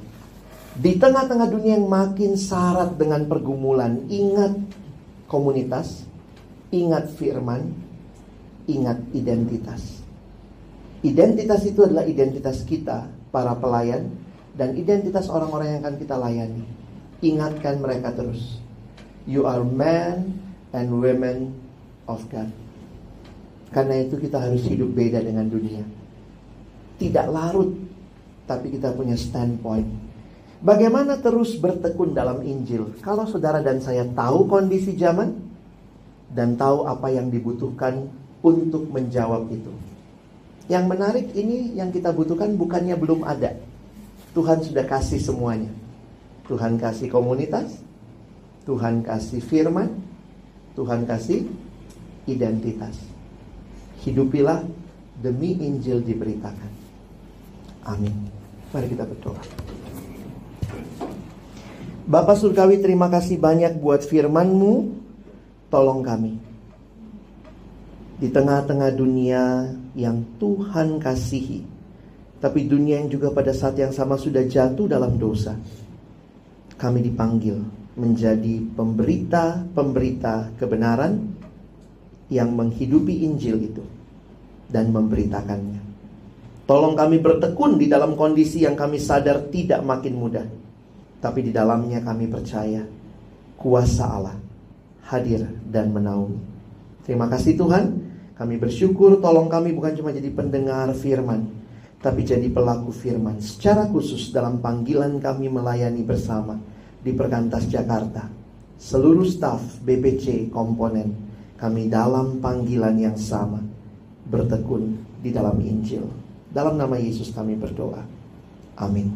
S1: Di tengah-tengah dunia yang makin syarat dengan pergumulan, ingat komunitas, ingat firman, ingat identitas. Identitas itu adalah identitas kita, para pelayan, dan identitas orang-orang yang akan kita layani. Ingatkan mereka terus. You are men and women of God. Karena itu kita harus hidup beda dengan dunia. Tidak larut, tapi kita punya standpoint. Bagaimana terus bertekun dalam Injil? Kalau saudara dan saya tahu kondisi zaman dan tahu apa yang dibutuhkan untuk menjawab itu. Yang menarik ini yang kita butuhkan bukannya belum ada. Tuhan sudah kasih semuanya. Tuhan kasih komunitas, Tuhan kasih firman, Tuhan kasih identitas. Hidupilah demi Injil diberitakan. Amin. Mari kita berdoa. Bapa Surgawi, terima kasih banyak buat firman-Mu. Tolong kami. Di tengah-tengah dunia yang Tuhan kasihi, tapi dunia yang juga pada saat yang sama sudah jatuh dalam dosa, kami dipanggil menjadi pemberita kebenaran yang menghidupi Injil itu dan memberitakannya. Tolong kami bertekun di dalam kondisi yang kami sadar tidak makin mudah, tapi di dalamnya kami percaya kuasa Allah hadir dan menaungi. Terima kasih Tuhan. Kami bersyukur, tolong kami bukan cuma jadi pendengar firman, tapi jadi pelaku firman. Secara khusus dalam panggilan kami melayani bersama di Perkantas Jakarta. Seluruh staf BPC komponen, kami dalam panggilan yang sama, bertekun di dalam Injil. Dalam nama Yesus kami berdoa. Amin.